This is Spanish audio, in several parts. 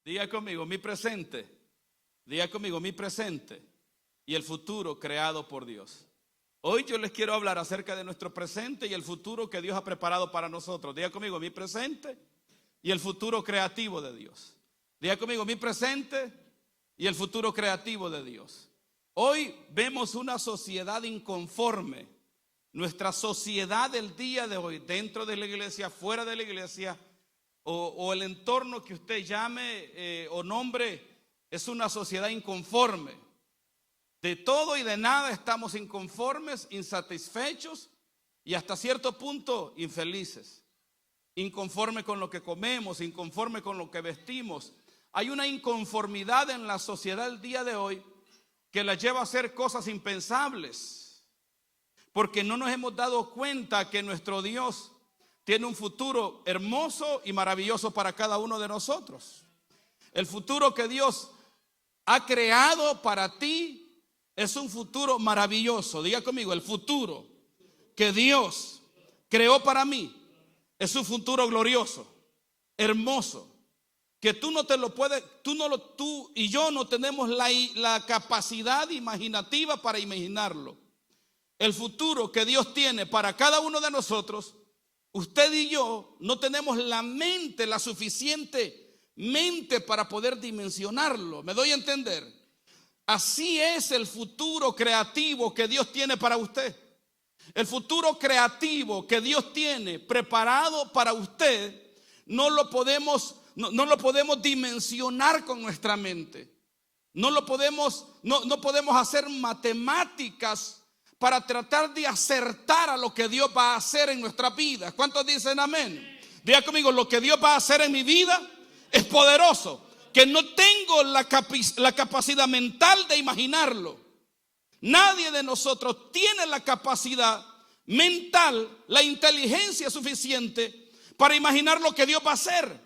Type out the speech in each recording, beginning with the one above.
Diga conmigo, mi presente. Diga conmigo, mi presente y el futuro creado por Dios. Hoy yo les quiero hablar acerca de nuestro presente y el futuro que Dios ha preparado para nosotros. Diga conmigo, mi presente y el futuro creativo de Dios. Diga conmigo, mi presente y el futuro creativo de Dios. Hoy vemos una sociedad inconforme. Nuestra sociedad del día de hoy, dentro de la iglesia, fuera de la iglesia, o el entorno que usted llame o nombre, es una sociedad inconforme. De todo y de nada estamos inconformes, insatisfechos y hasta cierto punto infelices. Inconforme con lo que comemos, inconforme con lo que vestimos. Hay una inconformidad en la sociedad del día de hoy que la lleva a hacer cosas impensables, porque no nos hemos dado cuenta que nuestro Dios tiene un futuro hermoso y maravilloso para cada uno de nosotros. El futuro que Dios ha creado para ti es un futuro maravilloso. Diga conmigo, el futuro que Dios creó para mí es un futuro glorioso, hermoso, que tú no te lo puedes, tú y yo no tenemos la capacidad imaginativa para imaginarlo. El futuro que Dios tiene para cada uno de nosotros, usted y yo no tenemos la suficiente mente para poder dimensionarlo. ¿Me doy a entender? Así es el futuro creativo que Dios tiene para usted. El futuro creativo que Dios tiene preparado para usted no lo podemos dimensionar con nuestra mente. No podemos hacer matemáticas para tratar de acertar a lo que Dios va a hacer en nuestra vida. ¿Cuántos dicen amén? Diga conmigo, lo que Dios va a hacer en mi vida es poderoso, que no tengo la capacidad mental de imaginarlo. Nadie de nosotros tiene la capacidad mental, la inteligencia suficiente para imaginar lo que Dios va a hacer.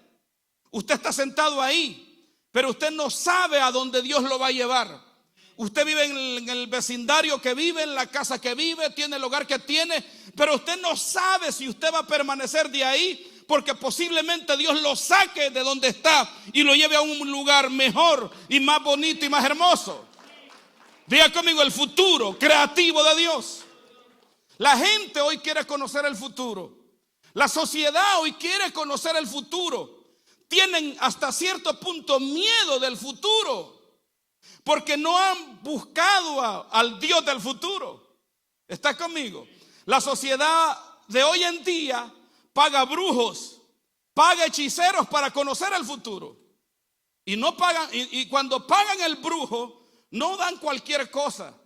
Usted está sentado ahí, pero usted no sabe a dónde Dios lo va a llevar. Usted vive en el vecindario que vive, en la casa que vive, tiene el hogar que tiene, pero usted no sabe si usted va a permanecer de ahí, porque posiblemente Dios lo saque de donde está y lo lleve a un lugar mejor y más bonito y más hermoso. Diga conmigo, el futuro creativo de Dios. La gente hoy quiere conocer el futuro. La sociedad hoy quiere conocer el futuro. Tienen hasta cierto punto miedo del futuro, porque no han buscado al Dios del futuro. ¿Está conmigo? La sociedad de hoy en día paga brujos, paga hechiceros para conocer el futuro. Y no pagan, y cuando pagan el brujo, no dan cualquier cosa.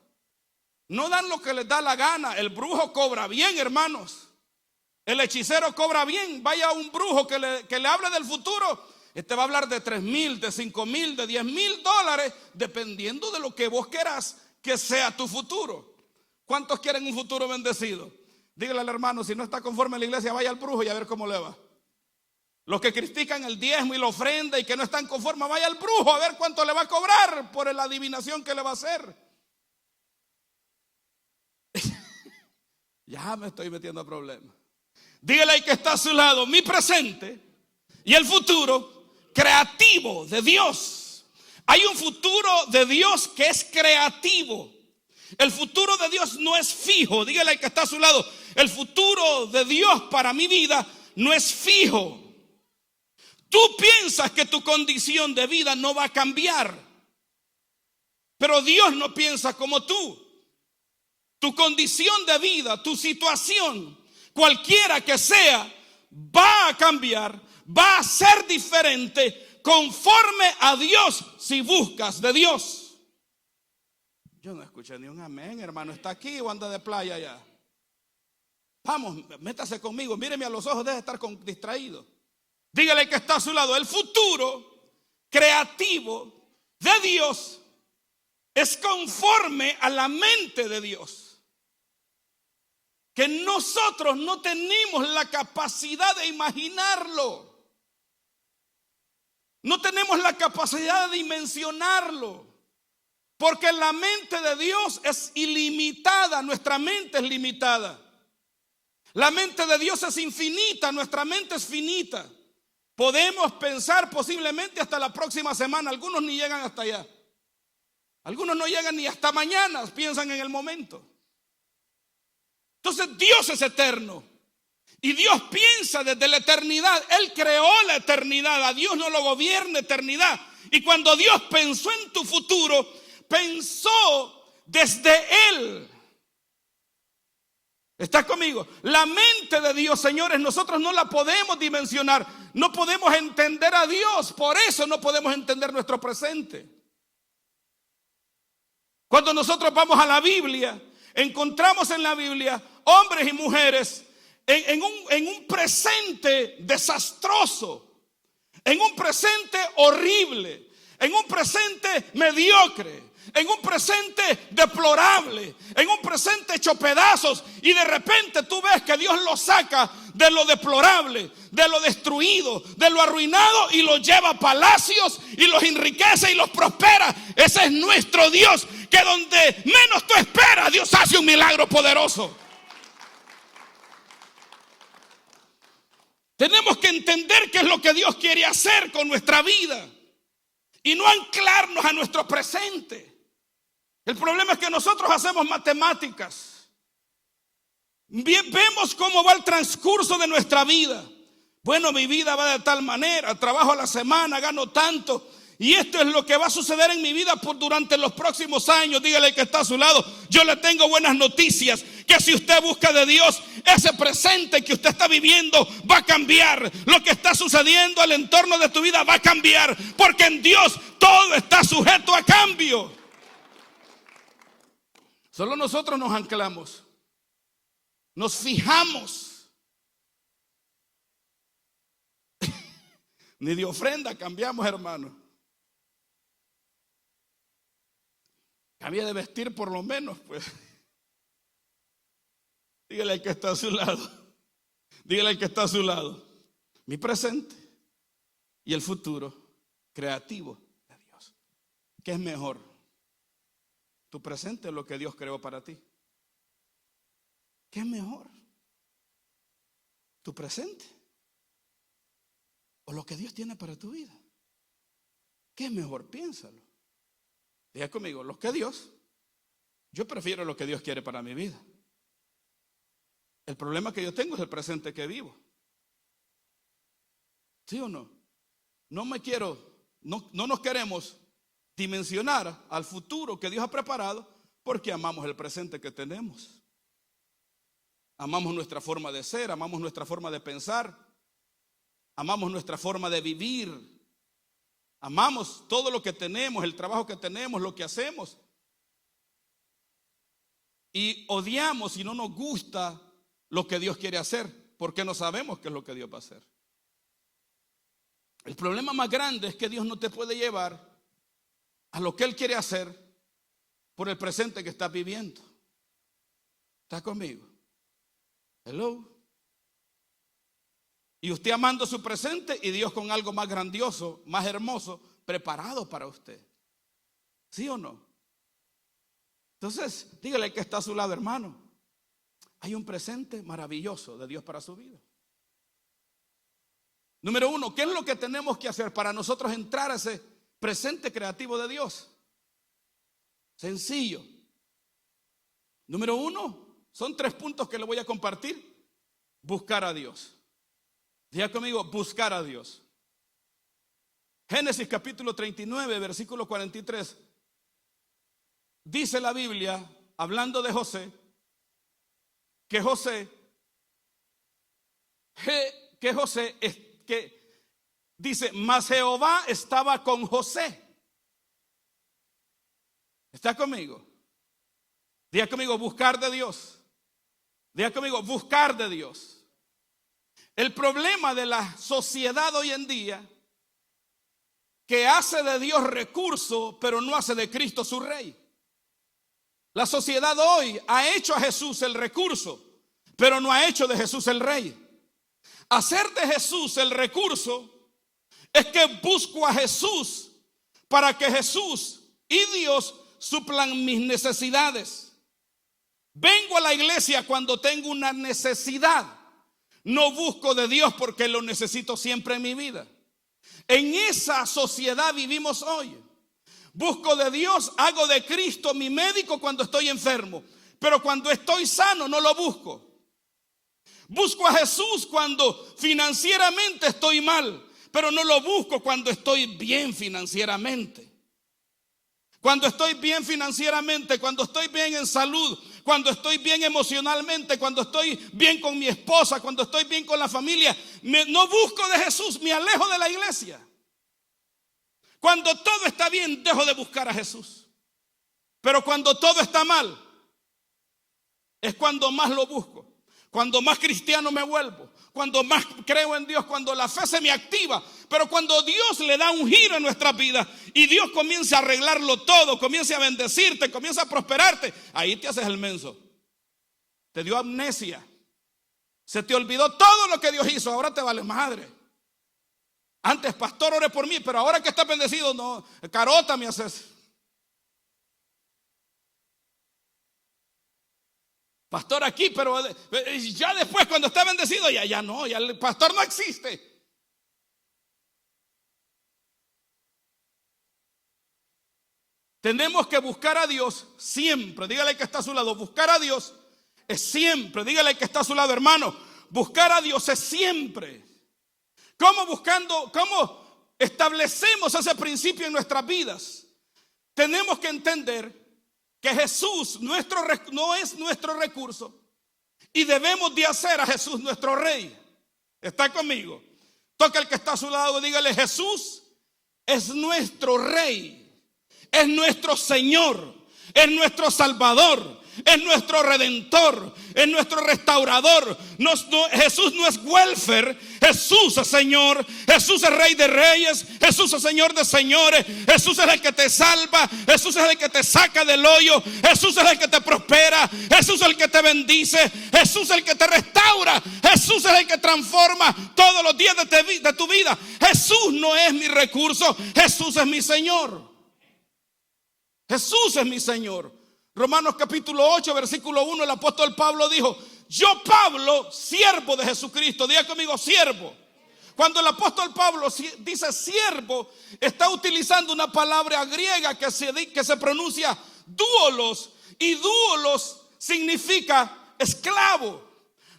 No dan lo que les da la gana. El brujo cobra bien, hermanos. El hechicero cobra bien. Vaya a un brujo que le hable del futuro. Este va a hablar de 3,000, de 5,000, de 10,000 dólares, dependiendo de lo que vos quieras que sea tu futuro. ¿Cuántos quieren un futuro bendecido? Dígale al hermano, si no está conforme a la iglesia, vaya al brujo y a ver cómo le va. Los que critican el diezmo y la ofrenda y que no están conformes, vaya al brujo a ver cuánto le va a cobrar por la adivinación que le va a hacer. Ya me estoy metiendo a problemas. Dígale al que está a su lado, mi presente y el futuro creativo de Dios. Hay un futuro de Dios que es creativo. El futuro de Dios no es fijo. Dígale al que está a su lado, el futuro de Dios para mi vida no es fijo. Tú piensas que tu condición de vida no va a cambiar, pero Dios no piensa como tú. Tu condición de vida, tu situación, cualquiera que sea, va a cambiar, va a ser diferente conforme a Dios si buscas de Dios. Yo no escuché ni un amén, hermano. ¿Está aquí o anda de playa ya? Vamos, métase conmigo, míreme a los ojos, deje de estar distraído. Dígale que está a su lado, el futuro creativo de Dios es conforme a la mente de Dios. Que nosotros no tenemos la capacidad de imaginarlo. No tenemos la capacidad de dimensionarlo. Porque la mente de Dios es ilimitada, nuestra mente es limitada. La mente de Dios es infinita, nuestra mente es finita. Podemos pensar posiblemente hasta la próxima semana. Algunos ni llegan hasta allá. Algunos no llegan ni hasta mañana, piensan en el momento. Entonces Dios es eterno. Y Dios piensa desde la eternidad. Él creó la eternidad. A Dios no lo gobierna eternidad. Y cuando Dios pensó en tu futuro, pensó desde Él. ¿Estás conmigo? La mente de Dios, señores, nosotros no la podemos dimensionar. No podemos entender a Dios. Por eso no podemos entender nuestro presente. Cuando nosotros vamos a la Biblia, encontramos en la Biblia hombres y mujeres en un presente desastroso, en un presente horrible, en un presente mediocre, en un presente deplorable, en un presente hecho pedazos, y de repente tú ves que Dios los saca de lo deplorable, de lo destruido, de lo arruinado, y los lleva a palacios y los enriquece y los prospera. Ese es nuestro Dios, que donde menos tú esperas, Dios hace un milagro poderoso. Tenemos que entender qué es lo que Dios quiere hacer con nuestra vida y no anclarnos a nuestro presente. El problema es que nosotros hacemos matemáticas. Vemos cómo va el transcurso de nuestra vida. Bueno, mi vida va de tal manera, trabajo a la semana, gano tanto, y esto es lo que va a suceder en mi vida durante los próximos años. Dígale que está a su lado: yo le tengo buenas noticias, que si usted busca de Dios, ese presente que usted está viviendo va a cambiar. Lo que está sucediendo al entorno de tu vida va a cambiar, porque en Dios todo está sujeto a cambio. Solo nosotros nos anclamos, nos fijamos. Ni de ofrenda cambiamos, hermano. Cambia de vestir por lo menos, pues. Dígale al que está a su lado. Dígale al que está a su lado: mi presente y el futuro creativo de Dios. ¿Qué es mejor? Tu presente es lo que Dios creó para ti. ¿Qué es mejor? ¿Tu presente o lo que Dios tiene para tu vida? ¿Qué es mejor? Piénsalo. Diga conmigo: lo que Dios. Yo prefiero lo que Dios quiere para mi vida. El problema que yo tengo es el presente que vivo. ¿Sí o no? No nos queremos dimensionar al futuro que Dios ha preparado, porque amamos el presente que tenemos. Amamos nuestra forma de ser, amamos nuestra forma de pensar, amamos nuestra forma de vivir, amamos todo lo que tenemos, el trabajo que tenemos, lo que hacemos, y odiamos y no nos gusta lo que Dios quiere hacer, porque no sabemos qué es lo que Dios va a hacer. El problema más grande es que Dios no te puede llevar a lo que Él quiere hacer por el presente que estás viviendo. ¿Está conmigo? Hello. Y usted amando su presente y Dios con algo más grandioso, más hermoso, preparado para usted. ¿Sí o no? Entonces, dígale que está a su lado: hermano, hay un presente maravilloso de Dios para su vida. Número uno, ¿qué es lo que tenemos que hacer para nosotros entrar a ese presente creativo de Dios? Sencillo. Número uno, son 3 puntos que le voy a compartir. Buscar a Dios. Diga conmigo: buscar a Dios. Génesis capítulo 39, versículo 43. Dice la Biblia, hablando de José, que dice: mas Jehová estaba con José. ¿Está conmigo? Diga conmigo: buscar de Dios. Diga conmigo: buscar de Dios. El problema de la sociedad hoy en día, que hace de Dios recurso, pero no hace de Cristo su rey. La sociedad hoy ha hecho a Jesús el recurso, pero no ha hecho de Jesús el rey. Hacer de Jesús el recurso es que busco a Jesús para que Jesús y Dios suplan mis necesidades. Vengo a la iglesia cuando tengo una necesidad, No busco de Dios porque lo necesito siempre en mi vida. En esa sociedad vivimos hoy. Busco de Dios, hago de Cristo mi médico cuando estoy enfermo, pero cuando estoy sano no lo busco. Busco a Jesús cuando financieramente estoy mal, pero no lo busco cuando estoy bien financieramente. Cuando estoy bien financieramente, cuando estoy bien en salud, cuando estoy bien emocionalmente, cuando estoy bien con mi esposa, cuando estoy bien con la familia, no busco de Jesús, me alejo de la iglesia. Cuando todo está bien, dejo de buscar a Jesús. Pero cuando todo está mal, es cuando más lo busco. Cuando más cristiano me vuelvo, cuando más creo en Dios, cuando la fe se me activa. Pero cuando Dios le da un giro en nuestra vida y Dios comienza a arreglarlo todo, comienza a bendecirte, comienza a prosperarte, ahí te haces el menso. Te dio amnesia. Se te olvidó todo lo que Dios hizo, ahora te vale madre. Antes, pastor, ore por mí, pero ahora que estás bendecido, no, carota me haces. Pastor aquí, pero ya después cuando está bendecido, ya no, ya el pastor no existe. Tenemos que buscar a Dios siempre. Dígale al que está a su lado, buscar a Dios es siempre. Dígale al que está a su lado, hermano, buscar a Dios es siempre. ¿Cómo establecemos ese principio en nuestras vidas? Tenemos que entender que Jesús no es nuestro recurso y debemos de hacer a Jesús nuestro rey. ¿Está conmigo? Toca al que está a su lado, dígale: Jesús es nuestro rey, es nuestro Señor, es nuestro Salvador, es nuestro Redentor, es nuestro restaurador. Jesús no es welfare, Jesús es Señor, Jesús es Rey de Reyes, Jesús es Señor de señores, Jesús es el que te salva, Jesús es el que te saca del hoyo, Jesús es el que te prospera, Jesús es el que te bendice, Jesús es el que te restaura, Jesús es el que transforma todos los días de tu vida. Jesús no es mi recurso, Jesús es mi Señor. Jesús es mi Señor. Romanos capítulo 8, versículo 1, el apóstol Pablo dijo: yo, Pablo, siervo de Jesucristo. Diga conmigo, siervo. Cuando el apóstol Pablo dice siervo, está utilizando una palabra griega que se pronuncia doulos, y doulos significa esclavo.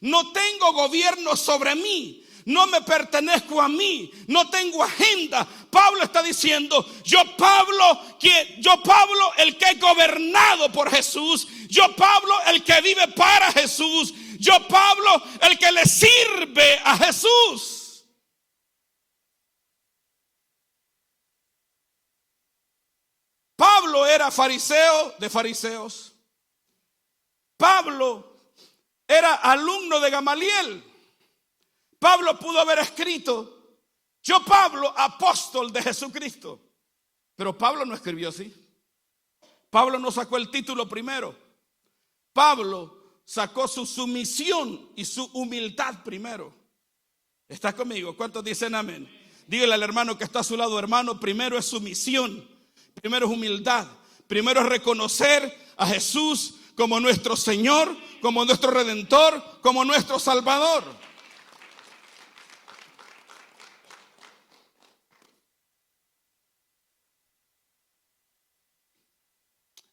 No tengo gobierno sobre mí, no me pertenezco a mí, no tengo agenda. Pablo está diciendo: yo Pablo, el que he gobernado por Jesús, yo Pablo, el que vive para Jesús, yo Pablo, el que le sirve a Jesús. Pablo era fariseo de fariseos. Pablo era alumno de Gamaliel. Pablo pudo haber escrito: yo Pablo, apóstol de Jesucristo. Pero Pablo no escribió así. Pablo no sacó el título primero. Pablo sacó su sumisión y su humildad primero. ¿Está conmigo? ¿Cuántos dicen amén? Dígale al hermano que está a su lado: hermano, primero es sumisión, primero es humildad, primero es reconocer a Jesús como nuestro Señor, como nuestro Redentor, como nuestro Salvador.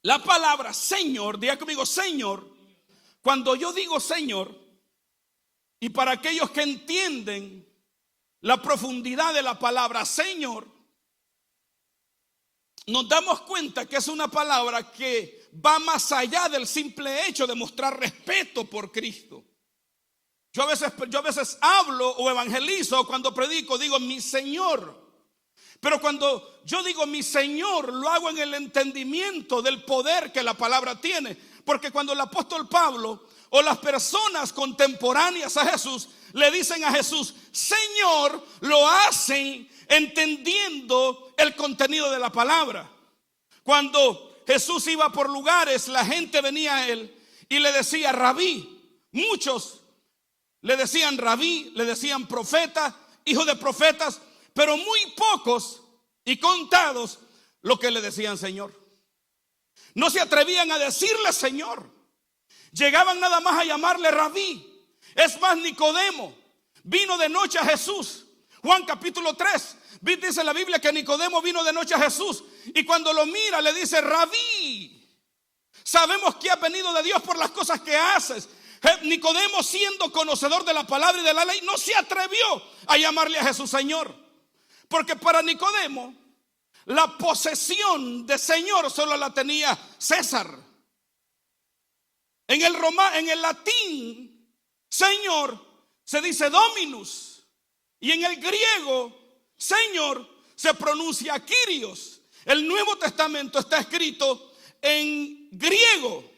La palabra Señor, diga conmigo Señor. Cuando yo digo Señor, y para aquellos que entienden la profundidad de la palabra Señor, nos damos cuenta que es una palabra que va más allá del simple hecho de mostrar respeto por Cristo. Yo a veces hablo o evangelizo, cuando predico digo mi Señor. Pero cuando yo digo mi Señor, lo hago en el entendimiento del poder que la palabra tiene. Porque cuando el apóstol Pablo o las personas contemporáneas a Jesús le dicen a Jesús Señor, lo hacen entendiendo el contenido de la palabra. Cuando Jesús iba por lugares, la gente venía a él y le decía rabí. Muchos le decían rabí, le decían profeta, hijo de profetas. Pero muy pocos y contados lo que le decían Señor. No se atrevían a decirle Señor. Llegaban nada más a llamarle rabí. Es más, Nicodemo, vino de noche a Jesús. Juan capítulo 3, dice la Biblia que Nicodemo vino de noche a Jesús. Y cuando lo mira le dice: Rabí, sabemos que has venido de Dios por las cosas que haces. Nicodemo, siendo conocedor de la palabra y de la ley, no se atrevió a llamarle a Jesús Señor. Porque para Nicodemo la posesión de Señor solo la tenía César. En el latín, Señor se dice Dominus. Y en el griego, Señor se pronuncia Kyrios. El Nuevo Testamento está escrito en griego.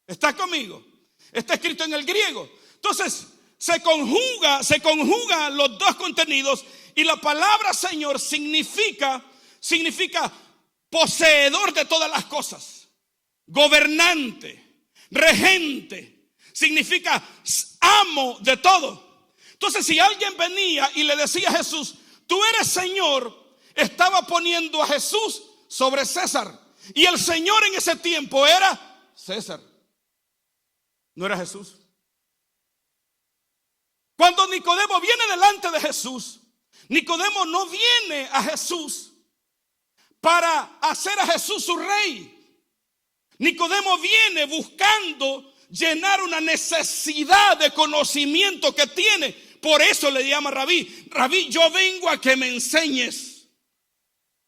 ¿Está conmigo? Está escrito en el griego. Entonces se conjuga los dos contenidos. Y la palabra Señor significa poseedor de todas las cosas, gobernante, regente, significa amo de todo. Entonces, si alguien venía y le decía a Jesús: tú eres Señor, estaba poniendo a Jesús sobre César. Y el Señor en ese tiempo era César, no era Jesús. Cuando Nicodemo viene delante de Jesús, Nicodemo no viene a Jesús para hacer a Jesús su rey. Nicodemo viene buscando llenar una necesidad de conocimiento que tiene. Por eso le llama Rabí. Rabí, yo vengo a que me enseñes.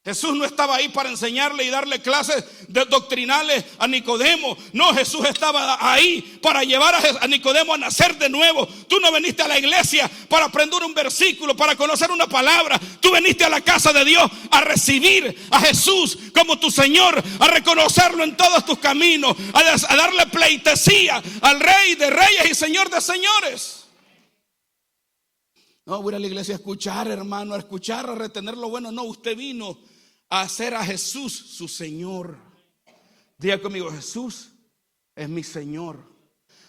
Jesús no estaba ahí para enseñarle y darle clases doctrinales a Nicodemo. No, Jesús estaba ahí para llevar a Nicodemo a nacer de nuevo. Tú no viniste a la iglesia para aprender un versículo, para conocer una palabra. Tú viniste a la casa de Dios a recibir a Jesús como tu Señor, a reconocerlo en todos tus caminos, a darle pleitesía al Rey de Reyes y Señor de Señores. No voy a la iglesia a escuchar, hermano, a retener lo bueno. No, usted vino a hacer a Jesús su Señor. Diga conmigo: Jesús es mi Señor.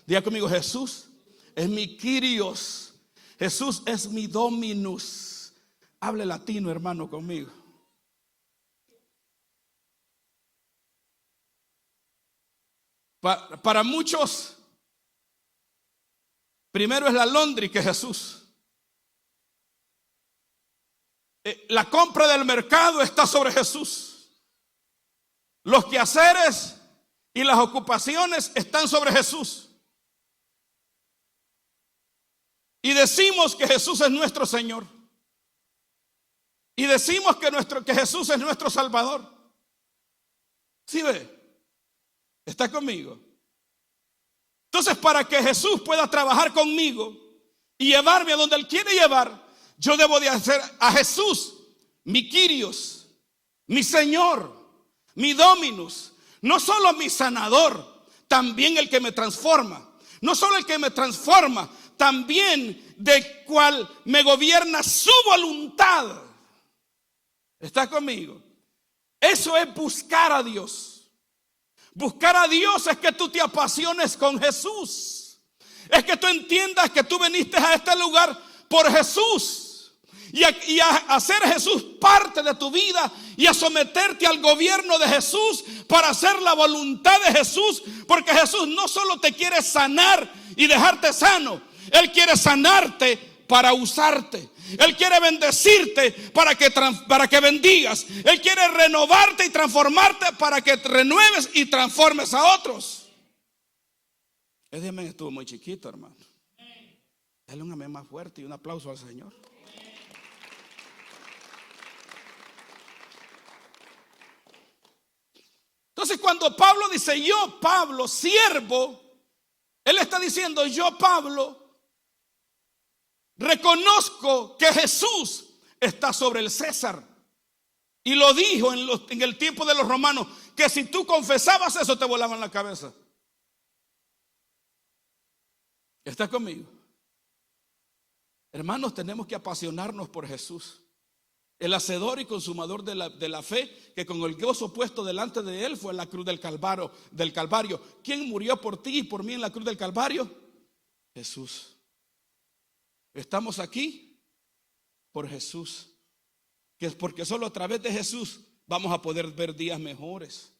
Diga conmigo: Jesús es mi Kyrios. Jesús es mi Dominus. Hable latino, hermano, conmigo. Para muchos, primero es la londri que Jesús. La compra del mercado está sobre Jesús. Los quehaceres y las ocupaciones están sobre Jesús. Y decimos que Jesús es nuestro Señor. Y decimos que Jesús es nuestro Salvador. ¿Sí ve? ¿Está conmigo? Entonces, para que Jesús pueda trabajar conmigo y llevarme a donde Él quiere llevar, yo debo de hacer a Jesús mi Kyrios, mi Señor, mi Dominus. No solo mi sanador, también el que me transforma. No solo el que me transforma, también de cual me gobierna su voluntad. ¿Está conmigo? Eso es buscar a Dios. Buscar a Dios es que tú te apasiones con Jesús. Es que tú entiendas que tú viniste a este lugar por Jesús. Y a hacer Jesús parte de tu vida y a someterte al gobierno de Jesús para hacer la voluntad de Jesús. Porque Jesús no solo te quiere sanar y dejarte sano, Él quiere sanarte para usarte. Él quiere bendecirte para que bendigas. Él quiere renovarte y transformarte para que te renueves y transformes a otros. Ese amén estuvo muy chiquito, hermano. Dale un amén más fuerte y un aplauso al Señor. Entonces, cuando Pablo dice: yo, Pablo, siervo, él está diciendo: yo, Pablo, reconozco que Jesús está sobre el César. Y lo dijo en el tiempo de los romanos, que si tú confesabas eso te volaban la cabeza. ¿Está conmigo? Hermanos, tenemos que apasionarnos por Jesús, el hacedor y consumador de la fe, que con el gozo puesto delante de Él fue en la cruz del Calvario. ¿Quién murió por ti y por mí en la cruz del Calvario? Jesús. Estamos aquí por Jesús, que es porque solo a través de Jesús vamos a poder ver días mejores.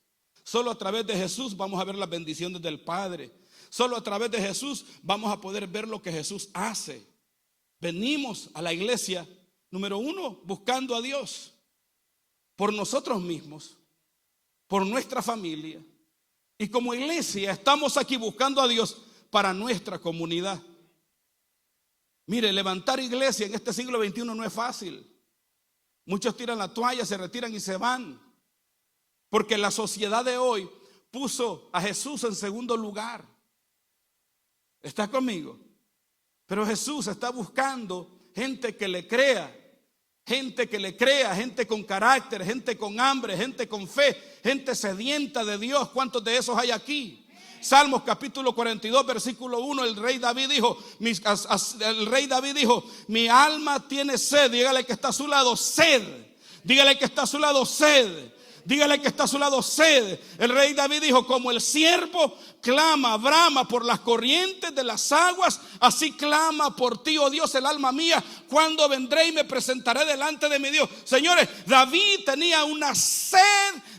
Solo a través de Jesús vamos a ver las bendiciones del Padre. Solo a través de Jesús vamos a poder ver lo que Jesús hace. venimos a la iglesia, número uno, buscando a Dios por nosotros mismos, por nuestra familia. Y como iglesia estamos aquí buscando a Dios para nuestra comunidad. Mire, levantar iglesia en este siglo XXI no es fácil. Muchos tiran la toalla, se retiran y se van. Porque la sociedad de hoy puso a Jesús en segundo lugar. ¿Está conmigo? Pero Jesús está buscando gente que le crea. Gente que le crea, gente con carácter, gente con hambre, gente con fe, gente sedienta de Dios. ¿Cuántos de esos hay aquí? Salmos capítulo 42, versículo 1, el rey David dijo, mi alma tiene sed. Dígale que está a su lado, sed. Dígale que está a su lado, sed. Dígale que está a su lado, sed. El rey David dijo, como el siervo clama, brama por las corrientes de las aguas, así clama por ti, oh Dios, el alma mía. Cuando vendré y me presentaré delante de mi Dios. Señores, David tenía una sed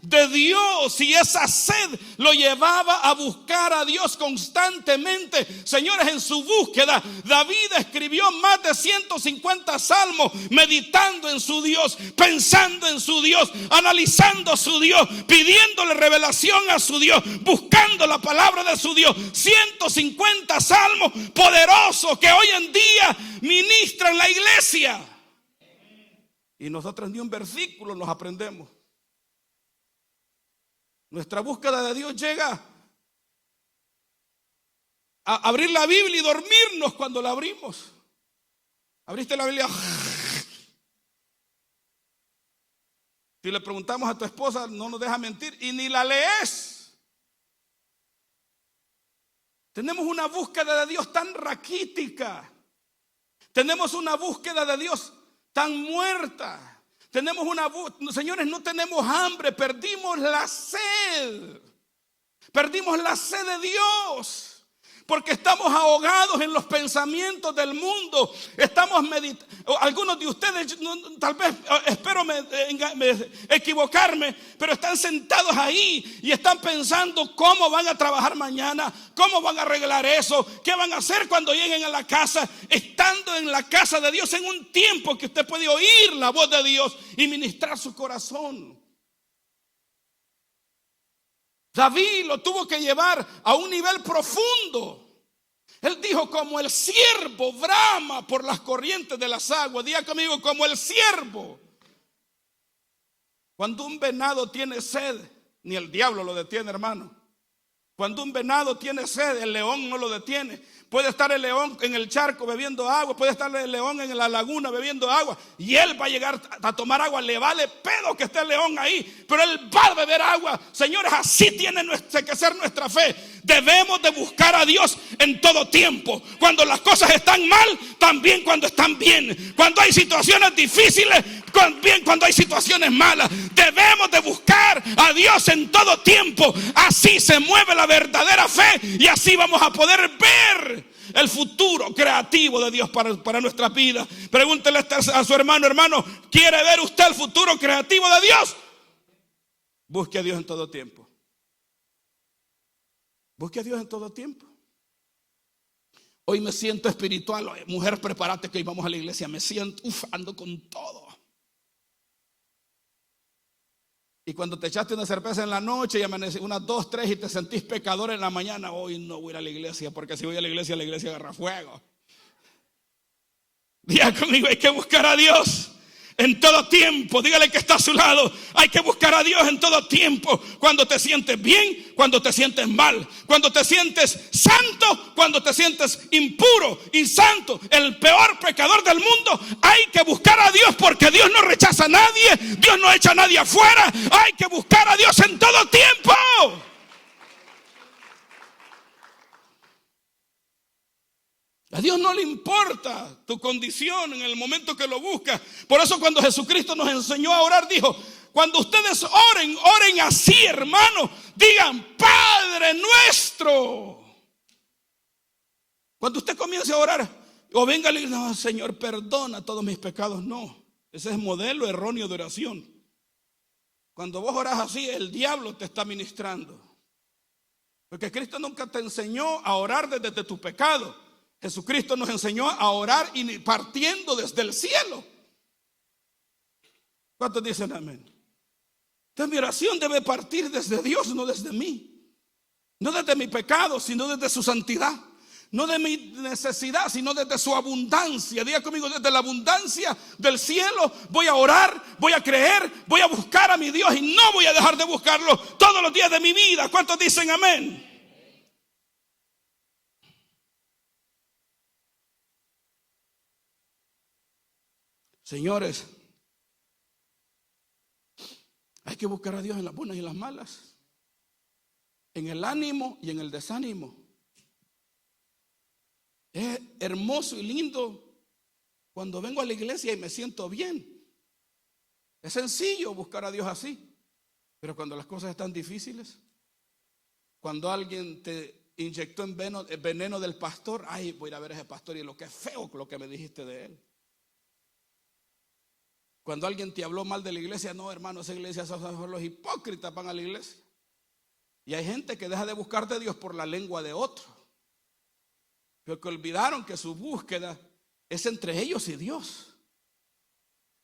de Dios y esa sed lo llevaba a buscar a Dios constantemente. Señores, en su búsqueda, David escribió más de 150 salmos, meditando en su Dios, pensando en su Dios, analizando a su Dios, pidiéndole revelación a su Dios, buscando la palabra de su Dios. 150 salmos poderosos que hoy en día ministran la iglesia. Y nosotros ni un versículo nos aprendemos. Nuestra búsqueda de Dios llega a abrir la Biblia y dormirnos cuando la abrimos. Abriste la Biblia. Si le preguntamos a tu esposa, no nos deja mentir, y ni la lees. Tenemos una búsqueda de Dios tan raquítica. Tenemos una búsqueda de Dios tan muerta. Tenemos señores, no tenemos hambre, perdimos la sed. Perdimos la sed de Dios. Porque estamos ahogados en los pensamientos del mundo. Estamos meditando. Algunos de ustedes, tal vez, espero equivocarme, pero están sentados ahí y están pensando cómo van a trabajar mañana, cómo van a arreglar eso, qué van a hacer cuando lleguen a la casa. Estando en la casa de Dios en un tiempo que usted puede oír la voz de Dios y ministrar su corazón. David lo tuvo que llevar a un nivel profundo. Él dijo, como el ciervo brama por las corrientes de las aguas. Diga conmigo, como el ciervo. Cuando un venado tiene sed, ni el diablo lo detiene, hermano. Cuando un venado tiene sed, el león no lo detiene. Puede estar el león en el charco bebiendo agua, puede estar el león en la laguna bebiendo agua, y él va a llegar a tomar agua. Le vale pedo que esté el león ahí, pero él va a beber agua. Señores, así tiene que ser nuestra fe. Debemos de buscar a Dios en todo tiempo. Cuando las cosas están mal, también cuando están bien. Cuando hay situaciones difíciles, también cuando hay situaciones malas. Debemos de buscar a Dios en todo tiempo. Así se mueve la verdadera fe y así vamos a poder ver el futuro creativo de Dios para nuestra vida. Pregúntele a su hermano, ¿quiere ver usted el futuro creativo de Dios? Busque a Dios en todo tiempo. Busque a Dios en todo tiempo. Hoy me siento espiritual. Mujer, prepárate que hoy vamos a la iglesia. Me siento, ando con todo. Y cuando te echaste una cerveza en la noche y amanecí unas 2, 3 y te sentís pecador en la mañana, hoy no voy a ir a la iglesia, porque si voy a la iglesia agarra fuego. Diga conmigo, hay que buscar a Dios en todo tiempo. Dígale que está a su lado. Hay que buscar a Dios en todo tiempo. Cuando te sientes bien, cuando te sientes mal, cuando te sientes santo, cuando te sientes impuro, insanto, el peor pecador del mundo. Hay que buscar a Dios, porque Dios no rechaza a nadie, Dios no echa a nadie afuera. Hay que buscar a Dios en todo tiempo. A Dios no le importa tu condición en el momento que lo buscas. Por eso cuando Jesucristo nos enseñó a orar, dijo, cuando ustedes oren, oren así, hermano. Digan, Padre nuestro. Cuando usted comience a orar, o venga y le diga, no, Señor, perdona todos mis pecados. No, ese es modelo erróneo de oración. Cuando vos orás así, el diablo te está ministrando. Porque Cristo nunca te enseñó a orar desde tu pecado. Jesucristo nos enseñó a orar y partiendo desde el cielo. ¿Cuántos dicen amén? Entonces mi oración debe partir desde Dios, no desde mí. No desde mi pecado, sino desde su santidad. No de mi necesidad, sino desde su abundancia. Diga conmigo, desde la abundancia del cielo voy a orar, voy a creer, voy a buscar a mi Dios y no voy a dejar de buscarlo todos los días de mi vida. ¿Cuántos dicen amén? Señores, hay que buscar a Dios en las buenas y en las malas, en el ánimo y en el desánimo. Es hermoso y lindo cuando vengo a la iglesia y me siento bien. Es sencillo buscar a Dios así. Pero cuando las cosas están difíciles, cuando alguien te inyectó en veneno del pastor, ay, voy a ir a ver a ese pastor y lo que es feo lo que me dijiste de él. Cuando alguien te habló mal de la iglesia, no, hermano, esa iglesia son los hipócritas, van a la iglesia. Y hay gente que deja de buscar de Dios por la lengua de otro. Pero que olvidaron que su búsqueda es entre ellos y Dios.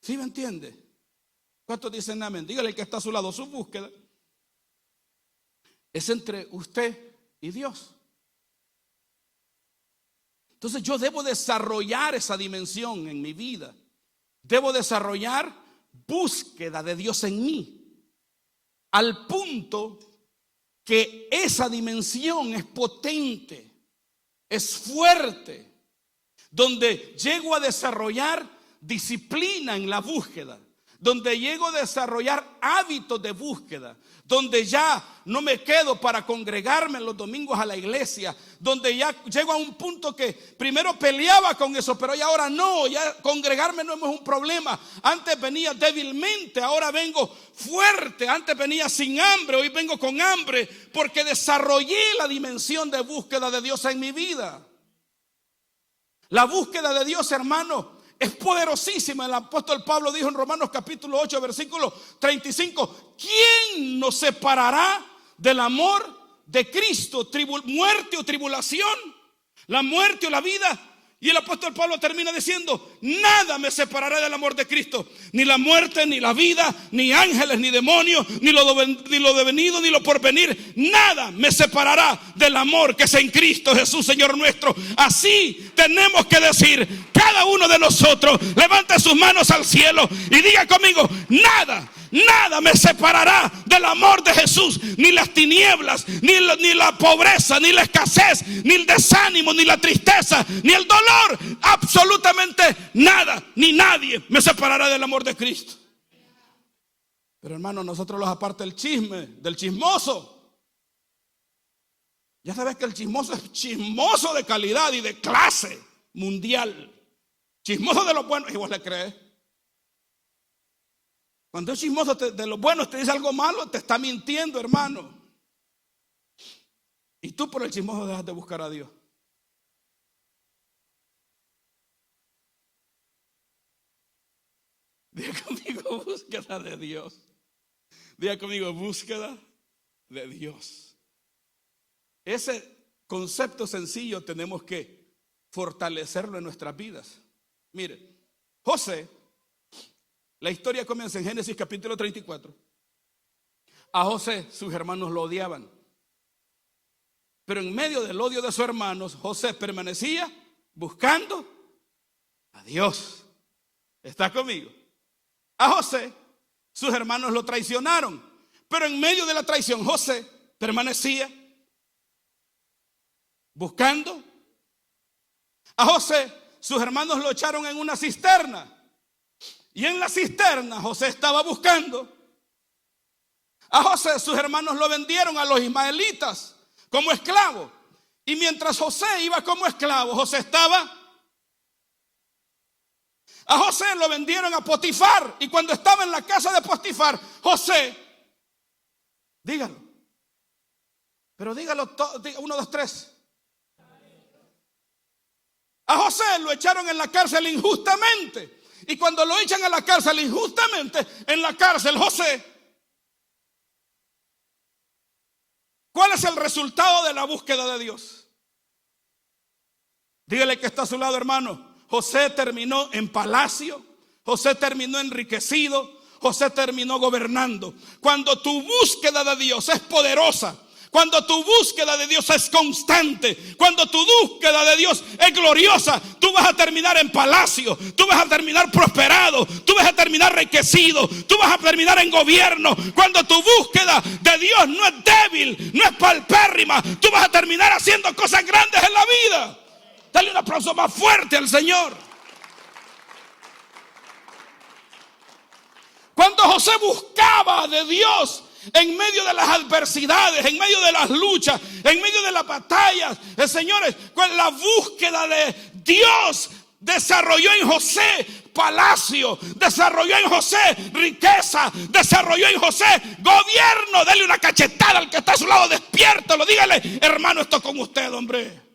¿Sí me entiende? ¿Cuántos dicen amén? Dígale al que está a su lado, su búsqueda es entre usted y Dios. Entonces yo debo desarrollar esa dimensión en mi vida. Debo desarrollar búsqueda de Dios en mí. Al punto que esa dimensión es potente. Es fuerte, donde llego a desarrollar disciplina en la búsqueda, donde llego a desarrollar hábitos de búsqueda, donde ya no me quedo para congregarme los domingos a la iglesia, donde ya llego a un punto que primero peleaba con eso, pero ya ahora no, ya congregarme no es un problema. Antes venía débilmente, ahora vengo fuerte. Antes venía sin hambre, hoy vengo con hambre, porque desarrollé la dimensión de búsqueda de Dios en mi vida. La búsqueda de Dios, hermano, es poderosísima. El apóstol Pablo dijo en Romanos capítulo 8, versículo 35: ¿quién nos separará del amor de Cristo? ¿Muerte o tribulación? ¿La muerte o la vida? Y el apóstol Pablo termina diciendo: nada me separará del amor de Cristo. Ni la muerte, ni la vida, ni ángeles, ni demonios, ni lo devenido, ni lo porvenir. Nada me separará del amor que es en Cristo Jesús, Señor nuestro. Así tenemos que decir cada uno de nosotros. Levante sus manos al cielo y diga conmigo: nada me separará del amor de Jesús. Ni las tinieblas, ni la pobreza, ni la escasez, ni el desánimo, ni la tristeza, ni el dolor. Absolutamente nada, ni nadie me separará del amor de Cristo. Pero hermano, nosotros los aparta el chisme del chismoso. Ya sabes que el chismoso es chismoso de calidad y de clase mundial. Chismoso de lo bueno, y vos le crees. Cuando es chismoso de lo bueno te dice algo malo, te está mintiendo, hermano. Y tú por el chismoso dejas de buscar a Dios. Diga conmigo: búsqueda de Dios. Diga conmigo: búsqueda de Dios. Ese concepto sencillo tenemos que fortalecerlo en nuestras vidas. Mire, José, la historia comienza en Génesis capítulo 34. A José sus hermanos lo odiaban, pero en medio del odio de sus hermanos, José permanecía buscando a Dios. ¿Está conmigo? A José sus hermanos lo traicionaron, pero en medio de la traición José permanecía buscando. A José sus hermanos lo echaron en una cisterna, y en la cisterna José estaba buscando. A José sus hermanos lo vendieron a los ismaelitas como esclavo, y mientras José iba como esclavo, José estaba. A José lo vendieron a Potifar, y cuando estaba en la casa de Potifar, José, dígalo, pero dígalo 1, 2, 3. A José lo echaron en la cárcel injustamente, y cuando lo echan a la cárcel injustamente, en la cárcel José, ¿cuál es el resultado de la búsqueda de Dios? Dígale que está a su lado, hermano. José terminó en palacio. José terminó enriquecido. José terminó gobernando. Cuando tu búsqueda de Dios es poderosa, cuando tu búsqueda de Dios es constante, cuando tu búsqueda de Dios es gloriosa, tú vas a terminar en palacio, tú vas a terminar prosperado, tú vas a terminar enriquecido, tú vas a terminar en gobierno. Cuando tu búsqueda de Dios no es débil, no es paupérrima, tú vas a terminar haciendo cosas grandes en la vida. Dale un aplauso más fuerte al Señor. Cuando José buscaba de Dios en medio de las adversidades, en medio de las luchas, en medio de las batallas, señores, la búsqueda de Dios desarrolló en José palacio, desarrolló en José riqueza, desarrolló en José gobierno. Dele una cachetada al que está a su lado, despiértalo, dígale: hermano, esto con usted, hombre.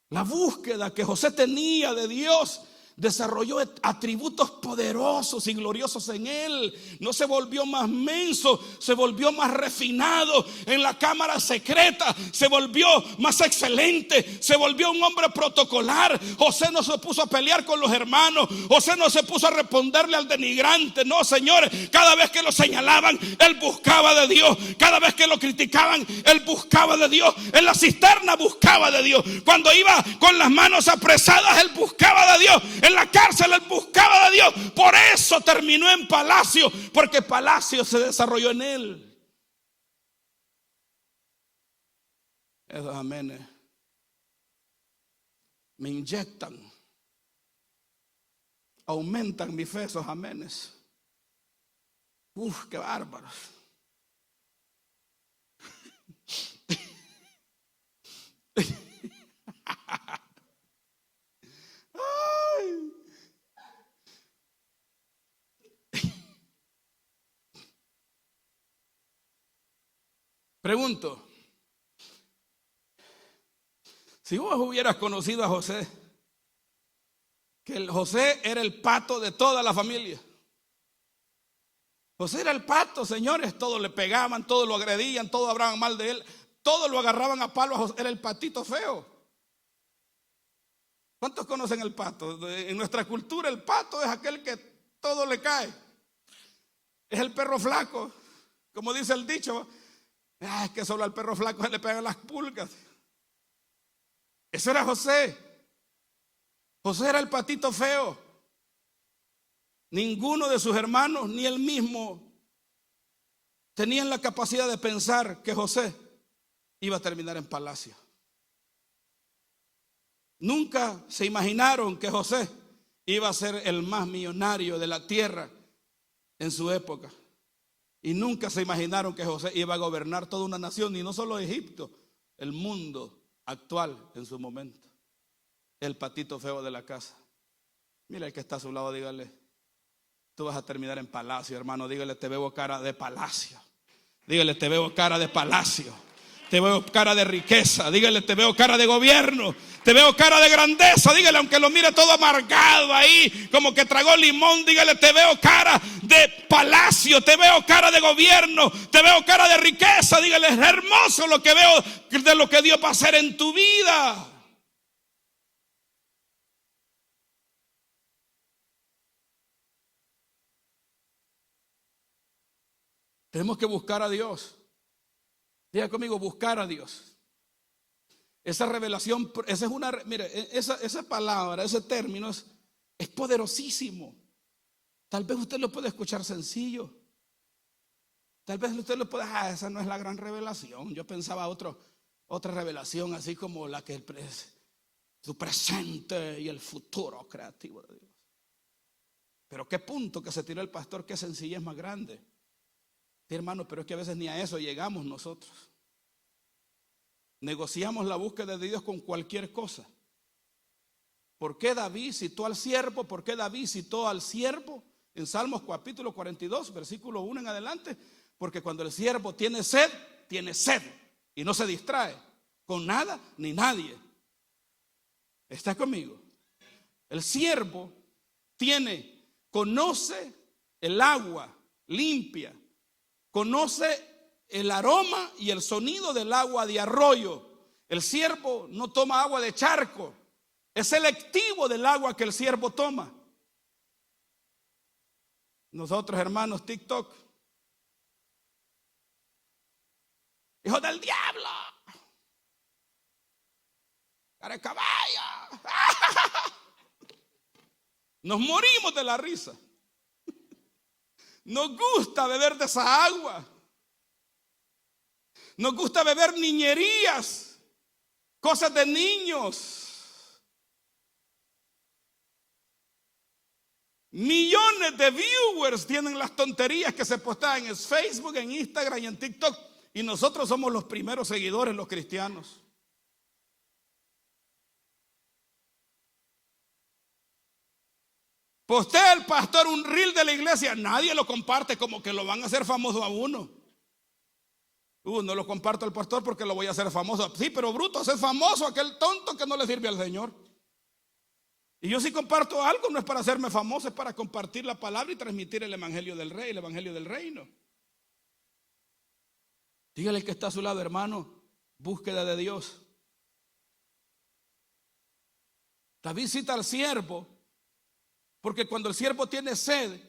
La búsqueda que José tenía de Dios desarrolló atributos poderosos y gloriosos en él. No se volvió más menso, se volvió más refinado en la cámara secreta, se volvió más excelente, se volvió un hombre protocolar. José no se puso a pelear con los hermanos, José no se puso a responderle al denigrante. No, señores, cada vez que lo señalaban, él buscaba de Dios. Cada vez que lo criticaban, él buscaba de Dios. En la cisterna buscaba de Dios. Cuando iba con las manos apresadas, él buscaba de Dios. En la cárcel él buscaba de Dios. Por eso terminó en palacio, porque palacio se desarrolló en él. Esos amenes me inyectan, aumentan mi fe, esos amenes. Uf, qué bárbaros. Pregunto, si vos hubieras conocido a José, que el José era el pato de toda la familia. José era el pato, señores. Todos le pegaban, todos lo agredían, todos hablaban mal de él, todos lo agarraban a palo a José. Era el patito feo. ¿Cuántos conocen el pato? En nuestra cultura el pato es aquel que todo le cae. Es el perro flaco, como dice el dicho. Es que solo al perro flaco se le pegan las pulgas. Eso era José. José era el patito feo. Ninguno de sus hermanos ni él mismo tenían la capacidad de pensar que José iba a terminar en palacio. Nunca se imaginaron que José iba a ser el más millonario de la tierra en su época. Y nunca se imaginaron que José iba a gobernar toda una nación, y no solo Egipto, el mundo actual en su momento. El patito feo de la casa. Mira el que está a su lado, dígale: tú vas a terminar en palacio, hermano. Dígale: te veo cara de palacio. Dígale: te veo cara de palacio. Te veo cara de riqueza. Dígale: te veo cara de gobierno. Te veo cara de grandeza. Dígale, aunque lo mire todo amargado ahí, como que tragó limón. Dígale: te veo cara de palacio. Te veo cara de gobierno. Te veo cara de riqueza. Dígale: es hermoso lo que veo de lo que Dios va a hacer en tu vida. Tenemos que buscar a Dios. Diga conmigo: buscar a Dios. Esa revelación, esa es una, mire, esa palabra, ese término es poderosísimo. Tal vez usted lo puede escuchar sencillo. Tal vez usted lo puede, esa no es la gran revelación. Yo pensaba otra revelación, así como la que su presente y el futuro creativo de Dios. Pero qué punto que se tiró el pastor, qué sencillez más grande. Sí, hermano, pero es que a veces ni a eso llegamos nosotros. Negociamos la búsqueda de Dios con cualquier cosa. ¿Por qué David citó al siervo? ¿Por qué David citó al siervo? En Salmos capítulo 42, versículo 1 en adelante. Porque cuando el siervo tiene sed y no se distrae con nada ni nadie. ¿Está conmigo? El siervo conoce el agua limpia, conoce el aroma y el sonido del agua de arroyo. El siervo no toma agua de charco. Es selectivo del agua que el siervo toma. Nosotros, hermanos, TikTok, hijos del diablo, cara de caballo. Nos morimos de la risa. Nos gusta beber de esa agua. Nos gusta beber niñerías, cosas de niños. Millones de viewers tienen las tonterías que se postean en Facebook, en Instagram y en TikTok. Y nosotros somos los primeros seguidores, los cristianos. Postea el pastor un reel de la iglesia, nadie lo comparte, como que lo van a hacer famoso a uno. No lo comparto al pastor porque lo voy a hacer famoso. Sí, pero bruto, hacer famoso a aquel tonto que no le sirve al Señor. Y yo si comparto algo no es para hacerme famoso, es para compartir la palabra y transmitir el evangelio del rey, el evangelio del reino. Dígale al que está a su lado, hermano, búsqueda de Dios. David cita al siervo porque cuando el siervo tiene sed,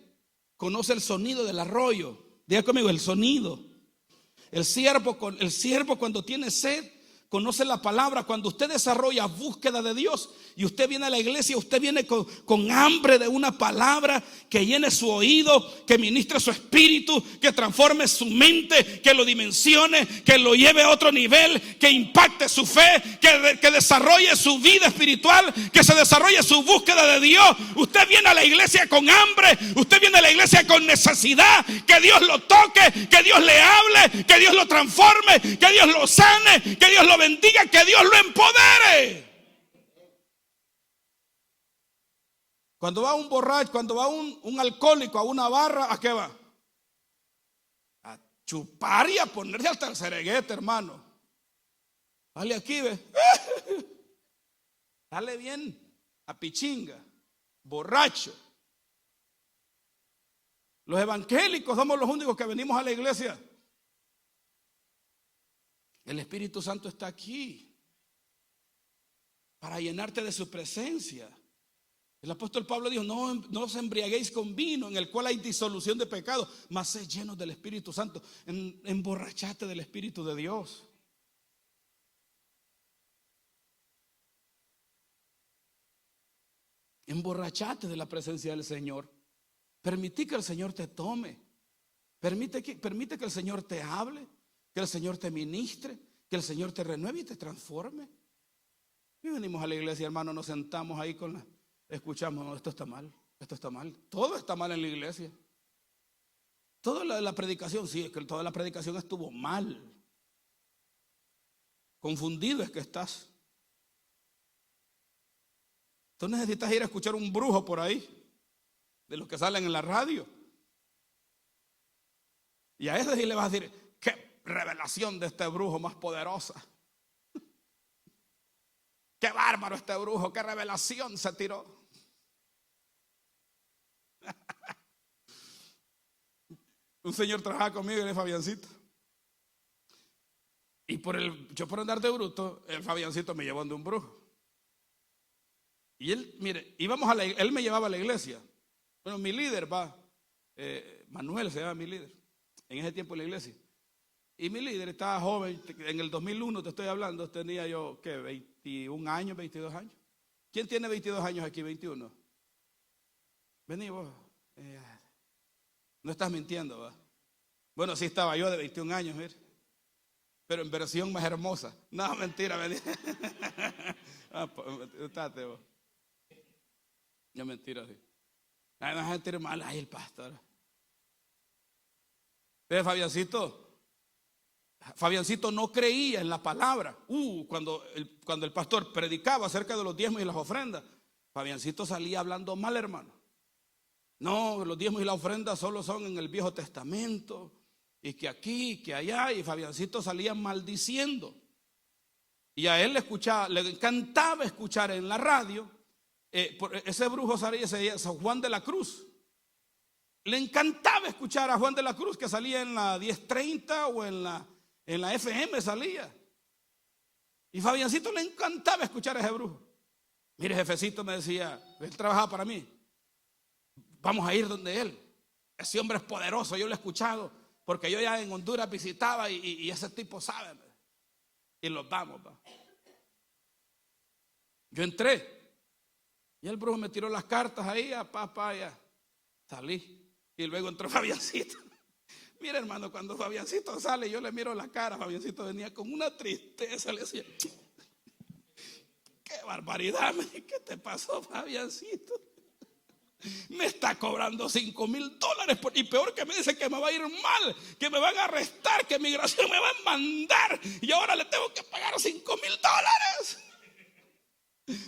conoce el sonido del arroyo. Diga conmigo, el sonido. El siervo cuando tiene sed, conoce la palabra. Cuando usted desarrolla búsqueda de Dios y usted viene a la iglesia, usted viene con hambre de una palabra que llene su oído, que ministre su espíritu, que transforme su mente, que lo dimensione, que lo lleve a otro nivel, que impacte su fe, que desarrolle su vida espiritual, que se desarrolle su búsqueda de Dios. Usted viene a la iglesia con hambre, usted viene a la iglesia con necesidad, que Dios lo toque, que Dios le hable, que Dios lo transforme, que Dios lo sane, que Dios lo bendiga, que Dios lo empodere. Cuando va un borracho, cuando va un alcohólico a una barra, ¿a qué va? A chupar y a ponerse hasta el cereguete, hermano. Dale aquí, ve. Dale bien a pichinga, borracho. Los evangélicos somos los únicos que venimos a la iglesia. El Espíritu Santo está aquí para llenarte de su presencia. El apóstol Pablo dijo, no os embriaguéis con vino en el cual hay disolución de pecado, mas sed llenos del Espíritu Santo. Emborrachate del Espíritu de Dios. Emborrachate de la presencia del Señor. Permití que el Señor te tome. Permite que el Señor te hable, que el Señor te ministre, que el Señor te renueve y te transforme. Y venimos a la iglesia, hermano, nos sentamos ahí escuchamos, no, esto está mal, todo está mal en la iglesia. Toda la predicación, sí, es que toda la predicación estuvo mal. Confundido es que estás. Tú necesitas ir a escuchar un brujo por ahí, de los que salen en la radio. Y a ese sí le vas a decir, qué revelación de este brujo más poderosa. Qué bárbaro este brujo, qué revelación se tiró. Un señor trabajaba conmigo, era Fabiancito. Y yo por andar de bruto, el Fabiancito me llevó donde un brujo. Y él, mire, él me llevaba a la iglesia. Bueno, mi líder Manuel se llama mi líder, en ese tiempo en la iglesia. Y mi líder estaba joven, en el 2001 te estoy hablando, tenía yo, ¿qué? 21 años, 22 años. ¿Quién tiene 22 años aquí, 21? Vení vos. No estás mintiendo, ¿va? Bueno, sí estaba yo de 21 años, mire. Pero en versión más hermosa. No, mentira, vení. Estate vos. No, mentira, sí. No es mentira mal, ay, el pastor. Pero Fabiancito no creía en la palabra. Cuando el pastor predicaba acerca de los diezmos y las ofrendas, Fabiancito salía hablando mal, hermano. No, los diezmos y las ofrendas solo son en el Viejo Testamento, y que aquí, que allá, y Fabiancito salía maldiciendo. Y a él le encantaba escuchar en la radio, ese brujo salía, ese San Juan de la Cruz. le encantaba escuchar a Juan de la Cruz, que salía en la 1030 o en la FM salía. Y Fabiancito le encantaba escuchar a ese brujo. Mire, jefecito, me decía, él trabajaba para mí, vamos a ir donde él. Ese hombre es poderoso, yo lo he escuchado, porque yo ya en Honduras visitaba y ese tipo sabe. Y los vamos, va. Yo entré y el brujo me tiró las cartas ahí, a papá, ya salí. Y luego entró Fabiancito. Mira, hermano, cuando Fabiancito sale, yo le miro la cara. Fabiancito venía con una tristeza. Le decía, qué barbaridad. ¿Qué te pasó, Fabiancito? Me está cobrando $5,000 y peor que me dice que me va a ir mal, que me van a arrestar, que migración me va a mandar y ahora le tengo que pagar $5,000.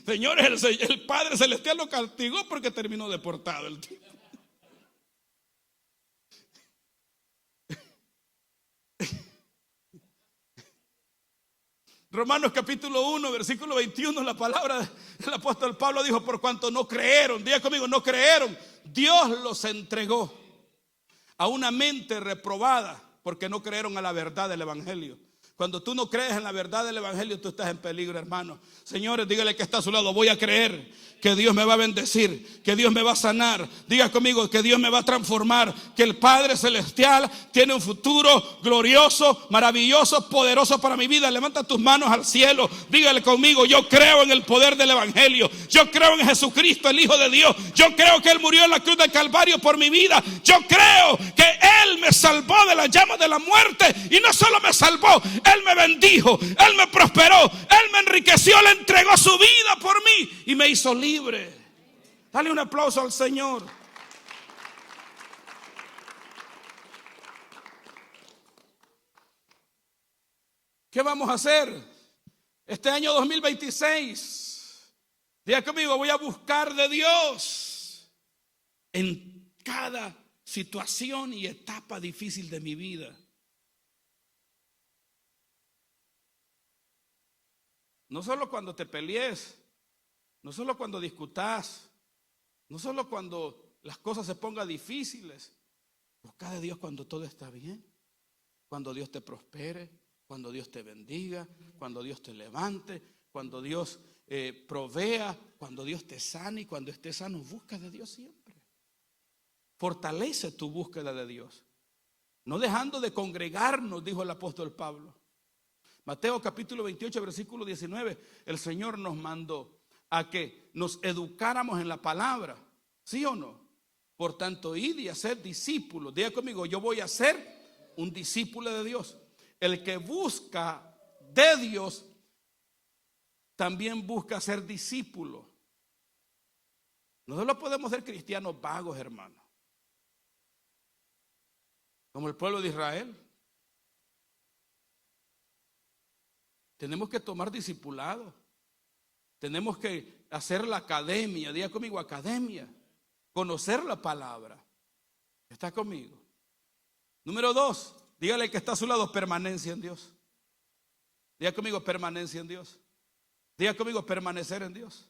Señores, el Padre Celestial lo castigó porque terminó deportado el tipo. Romanos capítulo 1, versículo 21, la palabra del apóstol Pablo dijo: por cuanto no creyeron, diga conmigo, no creyeron, Dios los entregó a una mente reprobada, porque no creyeron a la verdad del evangelio. Cuando tú no crees en la verdad del evangelio, tú estás en peligro, hermano. Señores, dígale que está a su lado: voy a creer que Dios me va a bendecir, que Dios me va a sanar. Diga conmigo que Dios me va a transformar, que el Padre Celestial tiene un futuro glorioso, maravilloso, poderoso para mi vida. Levanta tus manos al cielo, dígale conmigo: yo creo en el poder del evangelio, yo creo en Jesucristo, el Hijo de Dios, yo creo que Él murió en la cruz del Calvario por mi vida, yo creo que Él me salvó de las llamas de la muerte, y no solo me salvó, Él me bendijo, Él me prosperó, Él me enriqueció, Él entregó su vida por mí y me hizo libre. Dale un aplauso al Señor. ¿Qué vamos a hacer este año 2026? Diga conmigo: voy a buscar de Dios en cada situación y etapa difícil de mi vida. No solo cuando te pelees, no solo cuando discutas, no solo cuando las cosas se pongan difíciles. Busca de Dios cuando todo está bien, cuando Dios te prospere, cuando Dios te bendiga, cuando Dios te levante, cuando Dios provea, cuando Dios te sane. Y cuando estés sano, busca de Dios siempre. Fortalece tu búsqueda de Dios, no dejando de congregarnos, dijo el apóstol Pablo. Mateo capítulo 28, versículo 19, el Señor nos mandó a que nos educáramos en la palabra, ¿sí o no? Por tanto, id y hacer discípulos. Diga conmigo: yo voy a ser un discípulo de Dios. El que busca de Dios también busca ser discípulo. Nosotros podemos ser cristianos vagos, hermano, como el pueblo de Israel. Tenemos que tomar discipulado. Tenemos que hacer la academia. Diga conmigo: academia. Conocer la palabra. ¿Está conmigo? Número 2, dígale que está a su lado: permanencia en Dios. Diga conmigo: permanencia en Dios. Diga conmigo: permanecer en Dios.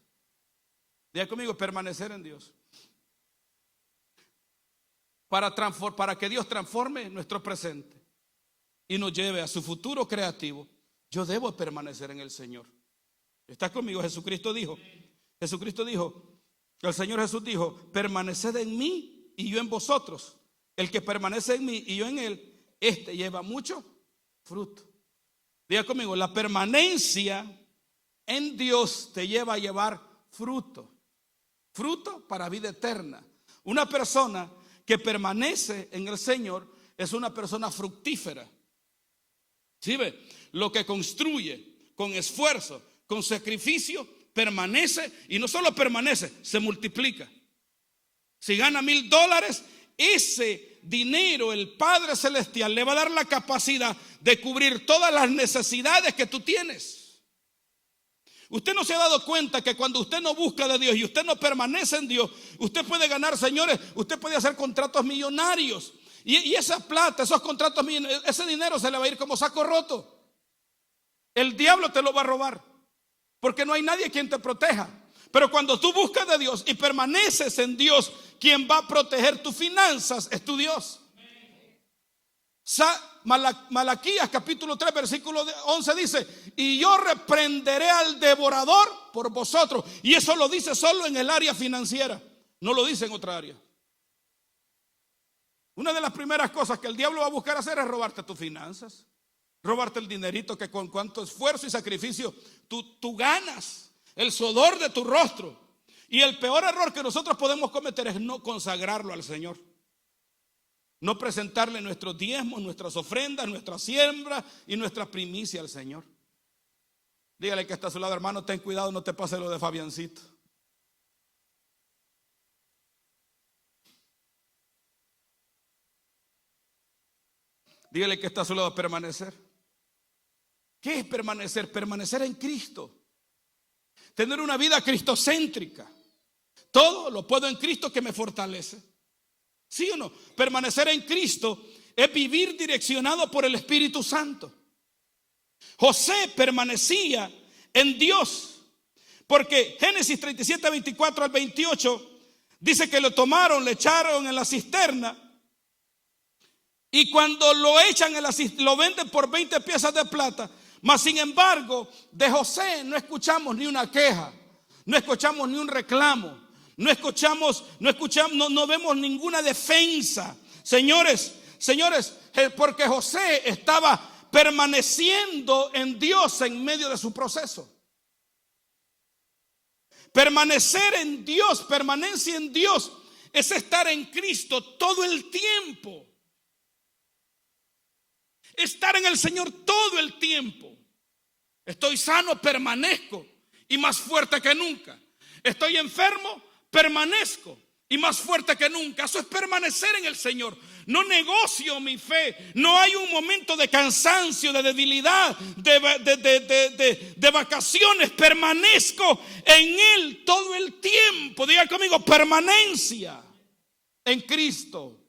Diga conmigo: permanecer en Dios. Para que Dios transforme nuestro presente y nos lleve a su futuro creativo, yo debo permanecer en el Señor. ¿Está conmigo? Jesucristo dijo, el Señor Jesús dijo: permaneced en mí y yo en vosotros. El que permanece en mí y yo en él, este lleva mucho fruto. Diga conmigo: la permanencia en Dios te lleva a llevar fruto. Fruto para vida eterna. Una persona que permanece en el Señor es una persona fructífera. ¿Sí ve? Lo que construye con esfuerzo, con sacrificio, permanece, y no solo permanece, se multiplica. Si gana $1,000, ese dinero el Padre Celestial le va a dar la capacidad de cubrir todas las necesidades que tú tienes. Usted no se ha dado cuenta que cuando usted no busca de Dios y usted no permanece en Dios, usted puede ganar, señores, usted puede hacer contratos millonarios, y esa plata, esos contratos millonarios, ese dinero se le va a ir como saco roto. El diablo te lo va a robar, porque no hay nadie quien te proteja. Pero cuando tú buscas de Dios y permaneces en Dios, quien va a proteger tus finanzas es tu Dios. Malaquías capítulo 3 versículo 11 dice: y yo reprenderé al devorador por vosotros. Y eso lo dice solo en el área financiera, no lo dice en otra área. Una de las primeras cosas que el diablo va a buscar hacer es robarte tus finanzas, robarte el dinerito que con cuánto esfuerzo y sacrificio tú ganas, el sudor de tu rostro. Y el peor error que nosotros podemos cometer es no consagrarlo al Señor, no presentarle nuestros diezmos, nuestras ofrendas, nuestra siembra y nuestra primicia al Señor. Dígale que está a su lado: hermano, ten cuidado, no te pase lo de Fabiancito. Dígale que está a su lado: permanecer. ¿Qué es permanecer? Permanecer en Cristo. Tener una vida cristocéntrica. Todo lo puedo en Cristo que me fortalece. ¿Sí o no? Permanecer en Cristo es vivir direccionado por el Espíritu Santo. José permanecía en Dios, porque Génesis 37, 24 al 28 dice que lo tomaron, le echaron en la cisterna, y cuando lo echan en la cisterna, lo venden por 20 piezas de plata. Mas sin embargo, de José no escuchamos ni una queja, no escuchamos ni un reclamo, no vemos ninguna defensa. Señores, porque José estaba permaneciendo en Dios en medio de su proceso. Permanecer en Dios, permanencia en Dios, es estar en Cristo todo el tiempo. Estar en el Señor todo el tiempo. Estoy sano, permanezco y más fuerte que nunca. Estoy enfermo, permanezco y más fuerte que nunca. Eso es permanecer en el Señor. No negocio mi fe. No hay un momento de cansancio, de debilidad, de vacaciones. Permanezco en Él todo el tiempo. Diga conmigo: permanencia en Cristo.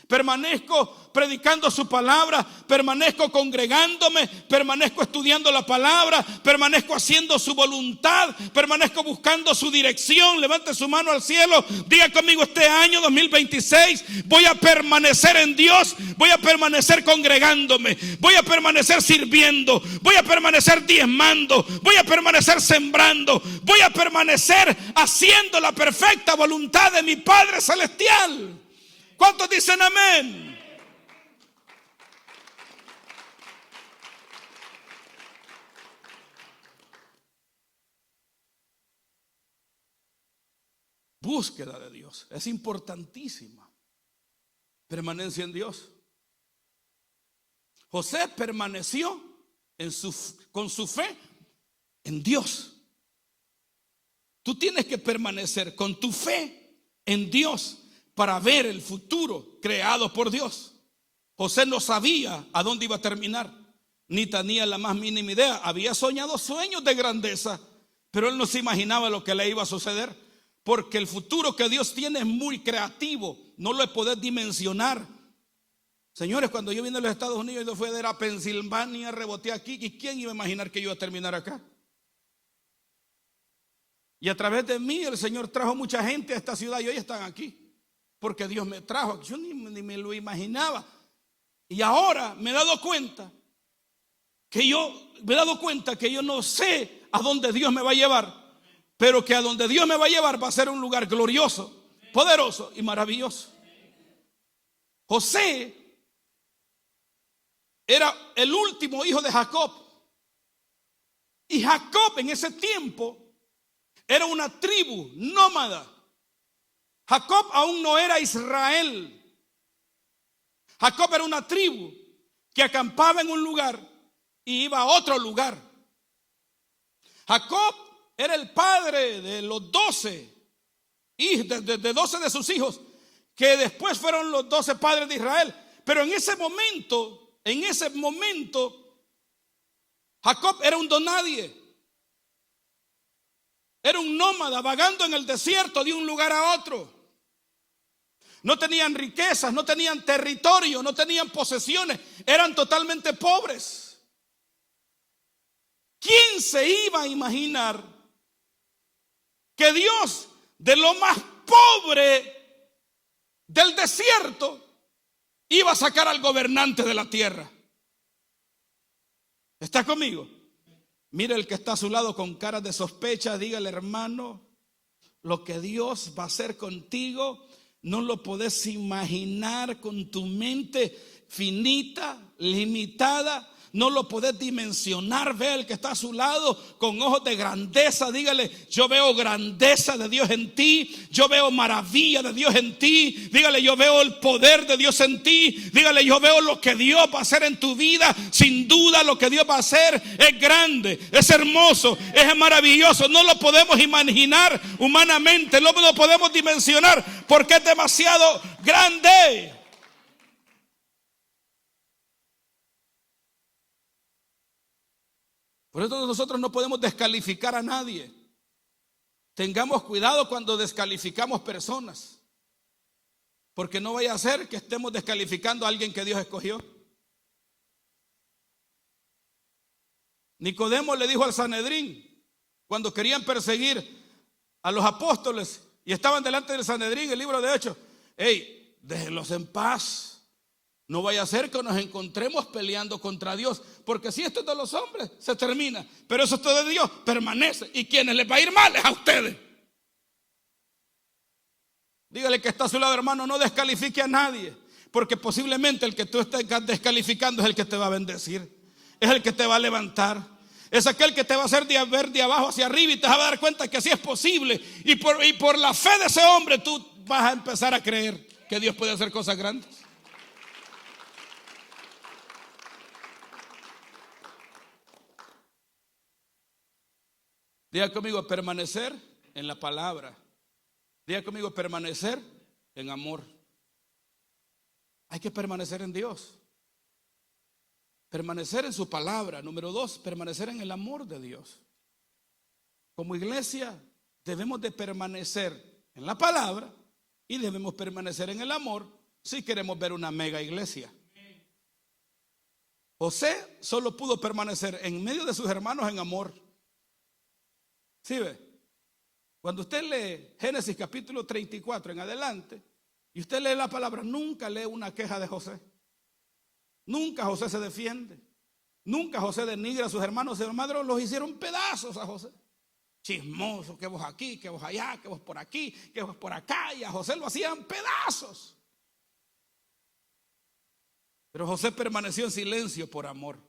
Permanezco predicando su palabra, permanezco congregándome, permanezco estudiando la palabra, permanezco haciendo su voluntad, permanezco buscando su dirección. Levante su mano al cielo, diga conmigo: este año 2026 voy a permanecer en Dios, voy a permanecer congregándome, voy a permanecer sirviendo, voy a permanecer diezmando, voy a permanecer sembrando, voy a permanecer haciendo la perfecta voluntad de mi Padre Celestial. ¿Cuántos dicen amén? Búsqueda de Dios es importantísima. Permanencia en Dios. José permaneció con su fe en Dios. Tú tienes que permanecer con tu fe en Dios para ver el futuro creado por Dios. José no sabía a dónde iba a terminar, ni tenía la más mínima idea. Había soñado sueños de grandeza, pero él no se imaginaba lo que le iba a suceder, porque el futuro que Dios tiene es muy creativo, no lo podés dimensionar. Señores, cuando yo vine a los Estados Unidos, yo fui a Pensilvania, reboté aquí, ¿y quién iba a imaginar que yo iba a terminar acá? Y a través de mí el Señor trajo mucha gente a esta ciudad y hoy están aquí. Porque Dios me trajo, yo ni me lo imaginaba. Y ahora me he dado cuenta que yo no sé a dónde Dios me va a llevar, pero que a donde Dios me va a llevar va a ser un lugar glorioso, poderoso y maravilloso. José era el último hijo de Jacob. Y Jacob en ese tiempo era una tribu nómada. Jacob aún no era Israel. Jacob era una tribu que acampaba en un lugar y iba a otro lugar. Jacob era el padre de los 12 hijos, de 12 de sus hijos, que después fueron los 12 padres de Israel. Pero en ese momento, Jacob era un donadie. Era un nómada vagando en el desierto de un lugar a otro. No tenían riquezas, no tenían territorio, no tenían posesiones, eran totalmente pobres. ¿Quién se iba a imaginar que Dios, de lo más pobre del desierto, iba a sacar al gobernante de la tierra. ¿Está conmigo? Mire el que está a su lado con cara de sospecha, dígale: hermano, lo que Dios va a hacer contigo no lo podés imaginar con tu mente finita, limitada. No lo podés dimensionar. Ve el que está a su lado con ojos de grandeza. Dígale: yo veo grandeza de Dios en ti. Yo veo maravilla de Dios en ti. Dígale: yo veo el poder de Dios en ti. Dígale: yo veo lo que Dios va a hacer en tu vida. Sin duda lo que Dios va a hacer es grande, es hermoso, es maravilloso. No lo podemos imaginar humanamente, no lo podemos dimensionar porque es demasiado grande. Por eso nosotros no podemos descalificar a nadie. Tengamos cuidado cuando descalificamos personas, porque no vaya a ser que estemos descalificando a alguien que Dios escogió. Nicodemo le dijo al Sanedrín, cuando querían perseguir a los apóstoles y estaban delante del Sanedrín, el libro de Hechos: hey, déjenlos en paz. No vaya a ser que nos encontremos peleando contra Dios, porque si esto es de los hombres, se termina, pero eso es todo de Dios, permanece. Y quienes les va a ir mal es a ustedes. Dígale que está a su lado: hermano, no descalifique a nadie, porque posiblemente el que tú estés descalificando es el que te va a bendecir, es el que te va a levantar, es aquel que te va a hacer ver de abajo hacia arriba y te vas a dar cuenta que así es posible. Y por la fe de ese hombre tú vas a empezar a creer que Dios puede hacer cosas grandes. Diga conmigo: permanecer en la palabra. Diga conmigo: permanecer en amor. Hay que permanecer en Dios. Permanecer en su palabra. Número 2, permanecer en el amor de Dios. Como iglesia debemos de permanecer en la palabra y debemos permanecer en el amor si queremos ver una mega iglesia. José solo pudo permanecer en medio de sus hermanos en amor. ¿Sí ve? Cuando usted lee Génesis capítulo 34 en adelante y usted lee la palabra, nunca lee una queja de José. Nunca José se defiende. Nunca José denigra a sus hermanos. Sus hermanos los hicieron pedazos a José. Chismoso, que vos aquí, que vos allá, que vos por aquí, que vos por acá. Y a José lo hacían pedazos. Pero José permaneció en silencio por amor.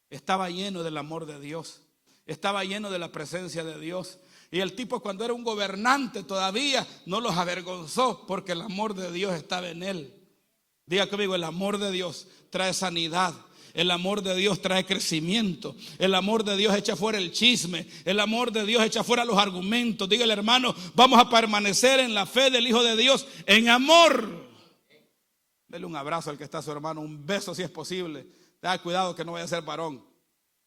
Estaba lleno del amor de Dios. Estaba lleno de la presencia de Dios. Y el tipo, cuando era un gobernante todavía, no los avergonzó, porque el amor de Dios estaba en él. Diga conmigo: el amor de Dios trae sanidad. El amor de Dios trae crecimiento. El amor de Dios echa fuera el chisme. El amor de Dios echa fuera los argumentos. Dígale: hermano, vamos a permanecer en la fe del Hijo de Dios en amor. Dele un abrazo al que está a su hermano, un beso si es posible. Tenga cuidado que no vaya a ser varón.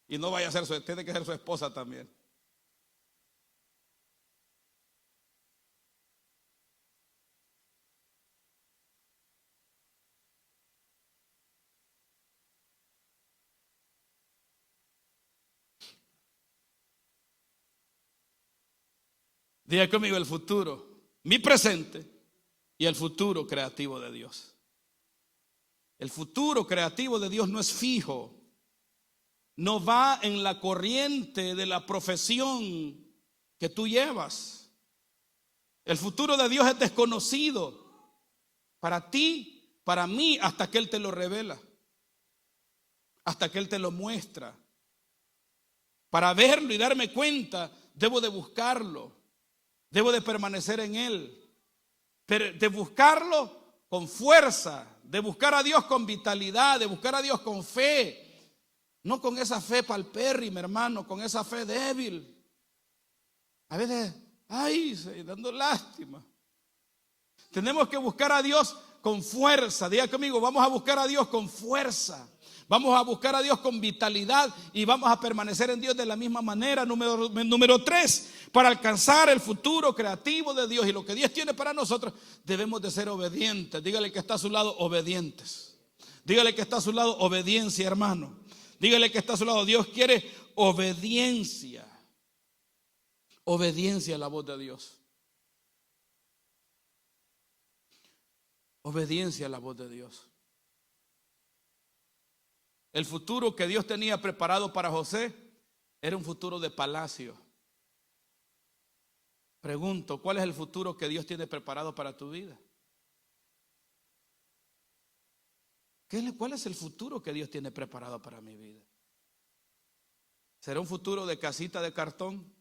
Y no vaya a ser tiene que ser su esposa también. Diga conmigo: el futuro, mi presente y el futuro creativo de Dios. El futuro creativo de Dios no es fijo. No va en la corriente de la profesión que tú llevas. El futuro de Dios es desconocido para ti, para mí, hasta que Él te lo revela, hasta que Él te lo muestra. Para verlo y darme cuenta, debo de buscarlo, debo de permanecer en Él, pero de buscarlo con fuerza, de buscar a Dios con vitalidad, de buscar a Dios con fe. No con esa fe palpérrima, hermano, con esa fe débil. A veces, dando lástima. Tenemos que buscar a Dios con fuerza. Diga conmigo: vamos a buscar a Dios con fuerza. Vamos a buscar a Dios con vitalidad y vamos a permanecer en Dios de la misma manera. Número 3, para alcanzar el futuro creativo de Dios y lo que Dios tiene para nosotros, debemos de ser obedientes. Dígale que está a su lado: obedientes. Dígale que está a su lado: obediencia, hermano. Dígale que está a su lado: Dios quiere obediencia. Obediencia a la voz de Dios. Obediencia a la voz de Dios. El futuro que Dios tenía preparado para José era un futuro de palacio. Pregunto, ¿cuál es el futuro que Dios tiene preparado para tu vida? ¿Cuál es el futuro que Dios tiene preparado para mi vida? ¿Será un futuro de casita de cartón?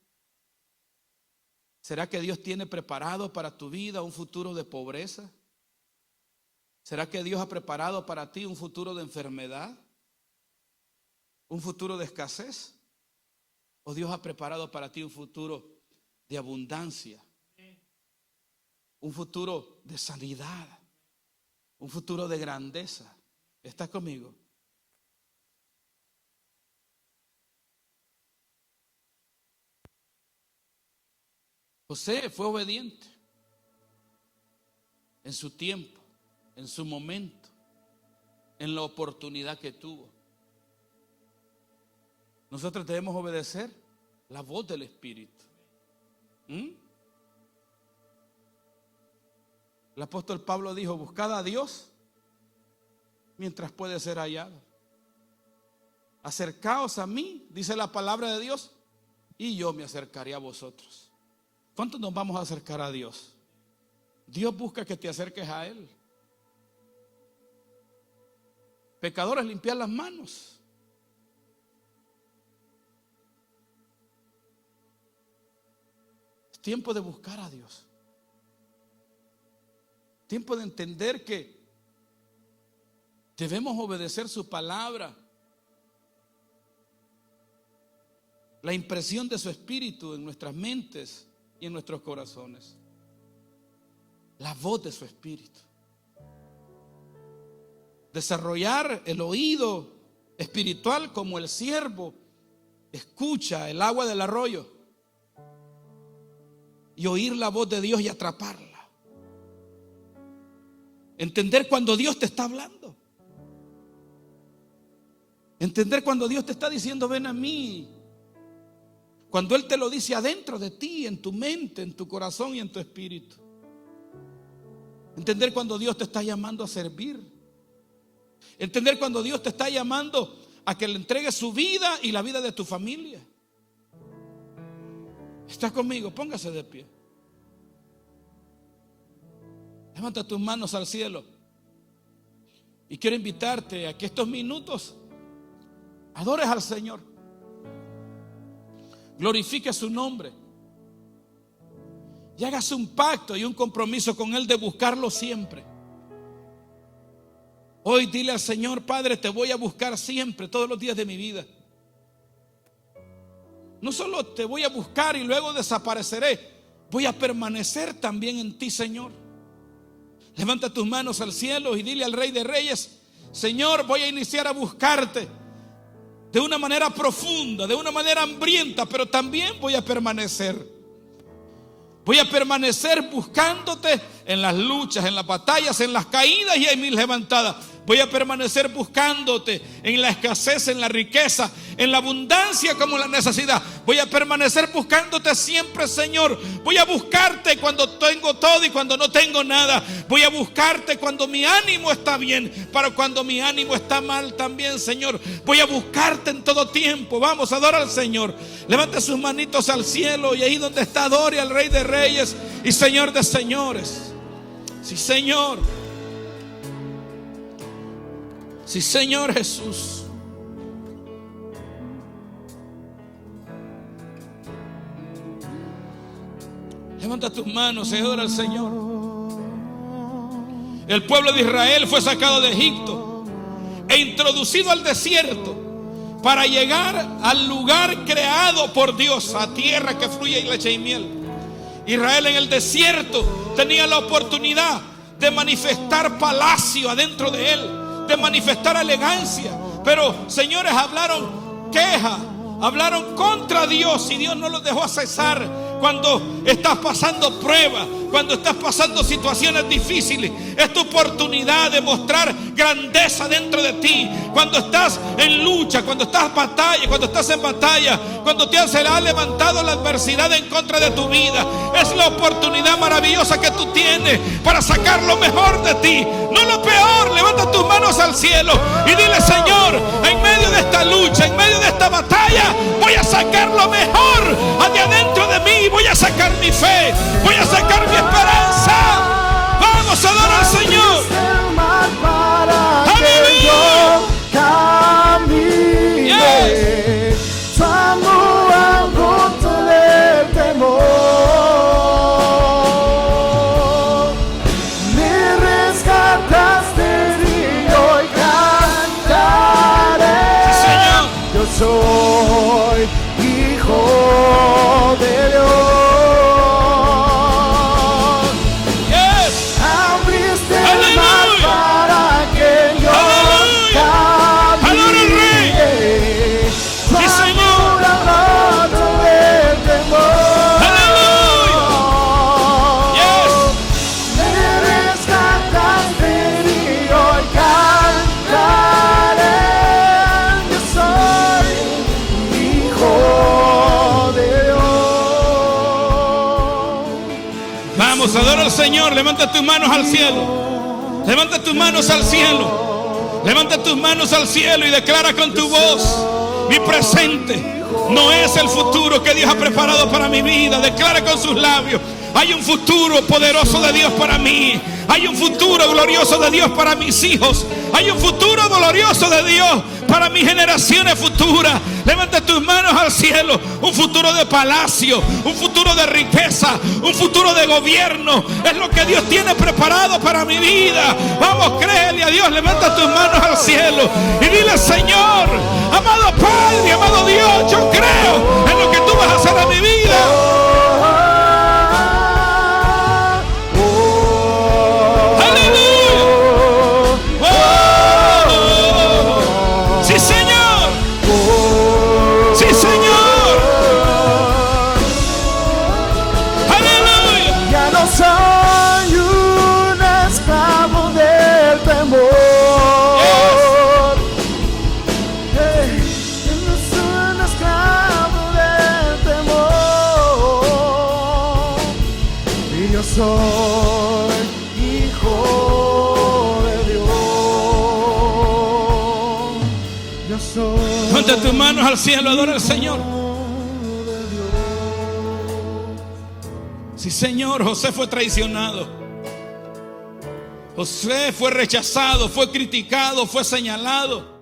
¿Será que Dios tiene preparado para tu vida un futuro de pobreza? ¿Será que Dios ha preparado para ti un futuro de enfermedad? ¿Un futuro de escasez? ¿O Dios ha preparado para ti un futuro de abundancia? Un futuro de sanidad. Un futuro de grandeza. ¿Estás conmigo? José fue obediente en su tiempo, en su momento, en la oportunidad que tuvo. Nosotros debemos obedecer la voz del Espíritu. El apóstol Pablo dijo: buscad a Dios mientras puede ser hallado. Acercaos a mí, dice la palabra de Dios, y yo me acercaré a vosotros. ¿Cuántos nos vamos a acercar a Dios? Dios busca que te acerques a Él. Pecadores, limpiar las manos. Es tiempo de buscar a Dios. Tiempo de entender que debemos obedecer su palabra. La impresión de su espíritu en nuestras mentes y en nuestros corazones. La voz de su espíritu. Desarrollar el oído espiritual como el siervo escucha el agua del arroyo y oír la voz de Dios y atraparla. Entender cuando Dios te está hablando. Entender cuando Dios te está diciendo: ven a mí. Cuando Él te lo dice adentro de ti, en tu mente, en tu corazón y en tu espíritu. Entender cuando Dios te está llamando a servir. Entender cuando Dios te está llamando a que le entregues su vida y la vida de tu familia. ¿Estás conmigo? Póngase de pie. Levanta tus manos al cielo. Y quiero invitarte a que estos minutos adores al Señor. Glorifique su nombre y hagas un pacto y un compromiso con Él de buscarlo siempre. Hoy dile al Señor: Padre, te voy a buscar siempre, todos los días de mi vida. No solo te voy a buscar y luego desapareceré, voy a permanecer también en ti, Señor. Levanta tus manos al cielo y dile al Rey de Reyes: Señor, voy a iniciar a buscarte de una manera profunda, de una manera hambrienta, pero también voy a permanecer. Voy a permanecer buscándote en las luchas, en las batallas, en las caídas y en mis levantadas. Voy a permanecer buscándote en la escasez, en la riqueza, en la abundancia como en la necesidad. Voy a permanecer buscándote siempre, Señor. Voy a buscarte cuando tengo todo y cuando no tengo nada. Voy a buscarte cuando mi ánimo está bien, para cuando mi ánimo está mal también, Señor. Voy a buscarte en todo tiempo. Vamos a adorar al Señor. Levante sus manitos al cielo y ahí donde está, adore al Rey de Reyes y Señor de Señores. Sí, Señor. Sí, Señor Jesús. Levanta tus manos y adora al Señor. El pueblo de Israel fue sacado de Egipto e introducido al desierto para llegar al lugar creado por Dios, a tierra que fluye leche y miel. Israel en el desierto tenía la oportunidad de manifestar palacio adentro de él, de manifestar elegancia, pero señores, hablaron queja, hablaron contra Dios y Dios no los dejó cesar cuando estás pasando pruebas, cuando estás pasando situaciones difíciles. Es tu oportunidad de mostrar grandeza dentro de ti. Cuando estás en lucha, cuando estás en batalla, cuando te ha levantado la adversidad en contra de tu vida, es la oportunidad maravillosa que tú tienes para sacar lo mejor de ti, no lo peor. Levanta tus manos al cielo y dile: Señor, en medio de esta lucha, en medio de esta batalla, voy a sacar lo mejor hacia adentro de mí. Voy a sacar mi fe, voy a sacar mi esperanza. Vamos a adorar al Señor. Yes. Soy hijo de Dios. Yes. Abriste el Aleluya. mar para que yo camine. Sí, Señor. Del temor. Aleluya. Yes. Me rescataste y hoy cantaré. Yo soy hijo de Dios. Vamos, adora al Señor. Levanta tus manos al cielo. Levanta tus manos al cielo. Levanta tus manos al cielo y declara con tu voz: mi presente no es el futuro que Dios ha preparado para mi vida. Declara con sus labios: hay un futuro poderoso de Dios para mí. Hay un futuro glorioso de Dios para mis hijos. Hay un futuro glorioso de Dios para mis generaciones futuras. Levanta tus manos al cielo. Un futuro de palacio, un futuro de riqueza, un futuro de gobierno. Es lo que Dios tiene preparado para mi vida. Vamos, créele a Dios. Levanta tus manos al cielo y dile: Señor, amado Padre, amado Dios, yo creo en lo que tú vas a hacer a mi vida. Soy hijo de Dios. Yo soy. Levanta tus manos al cielo, adora al Señor. Sí, Señor. José fue traicionado. José fue rechazado, fue criticado, fue señalado.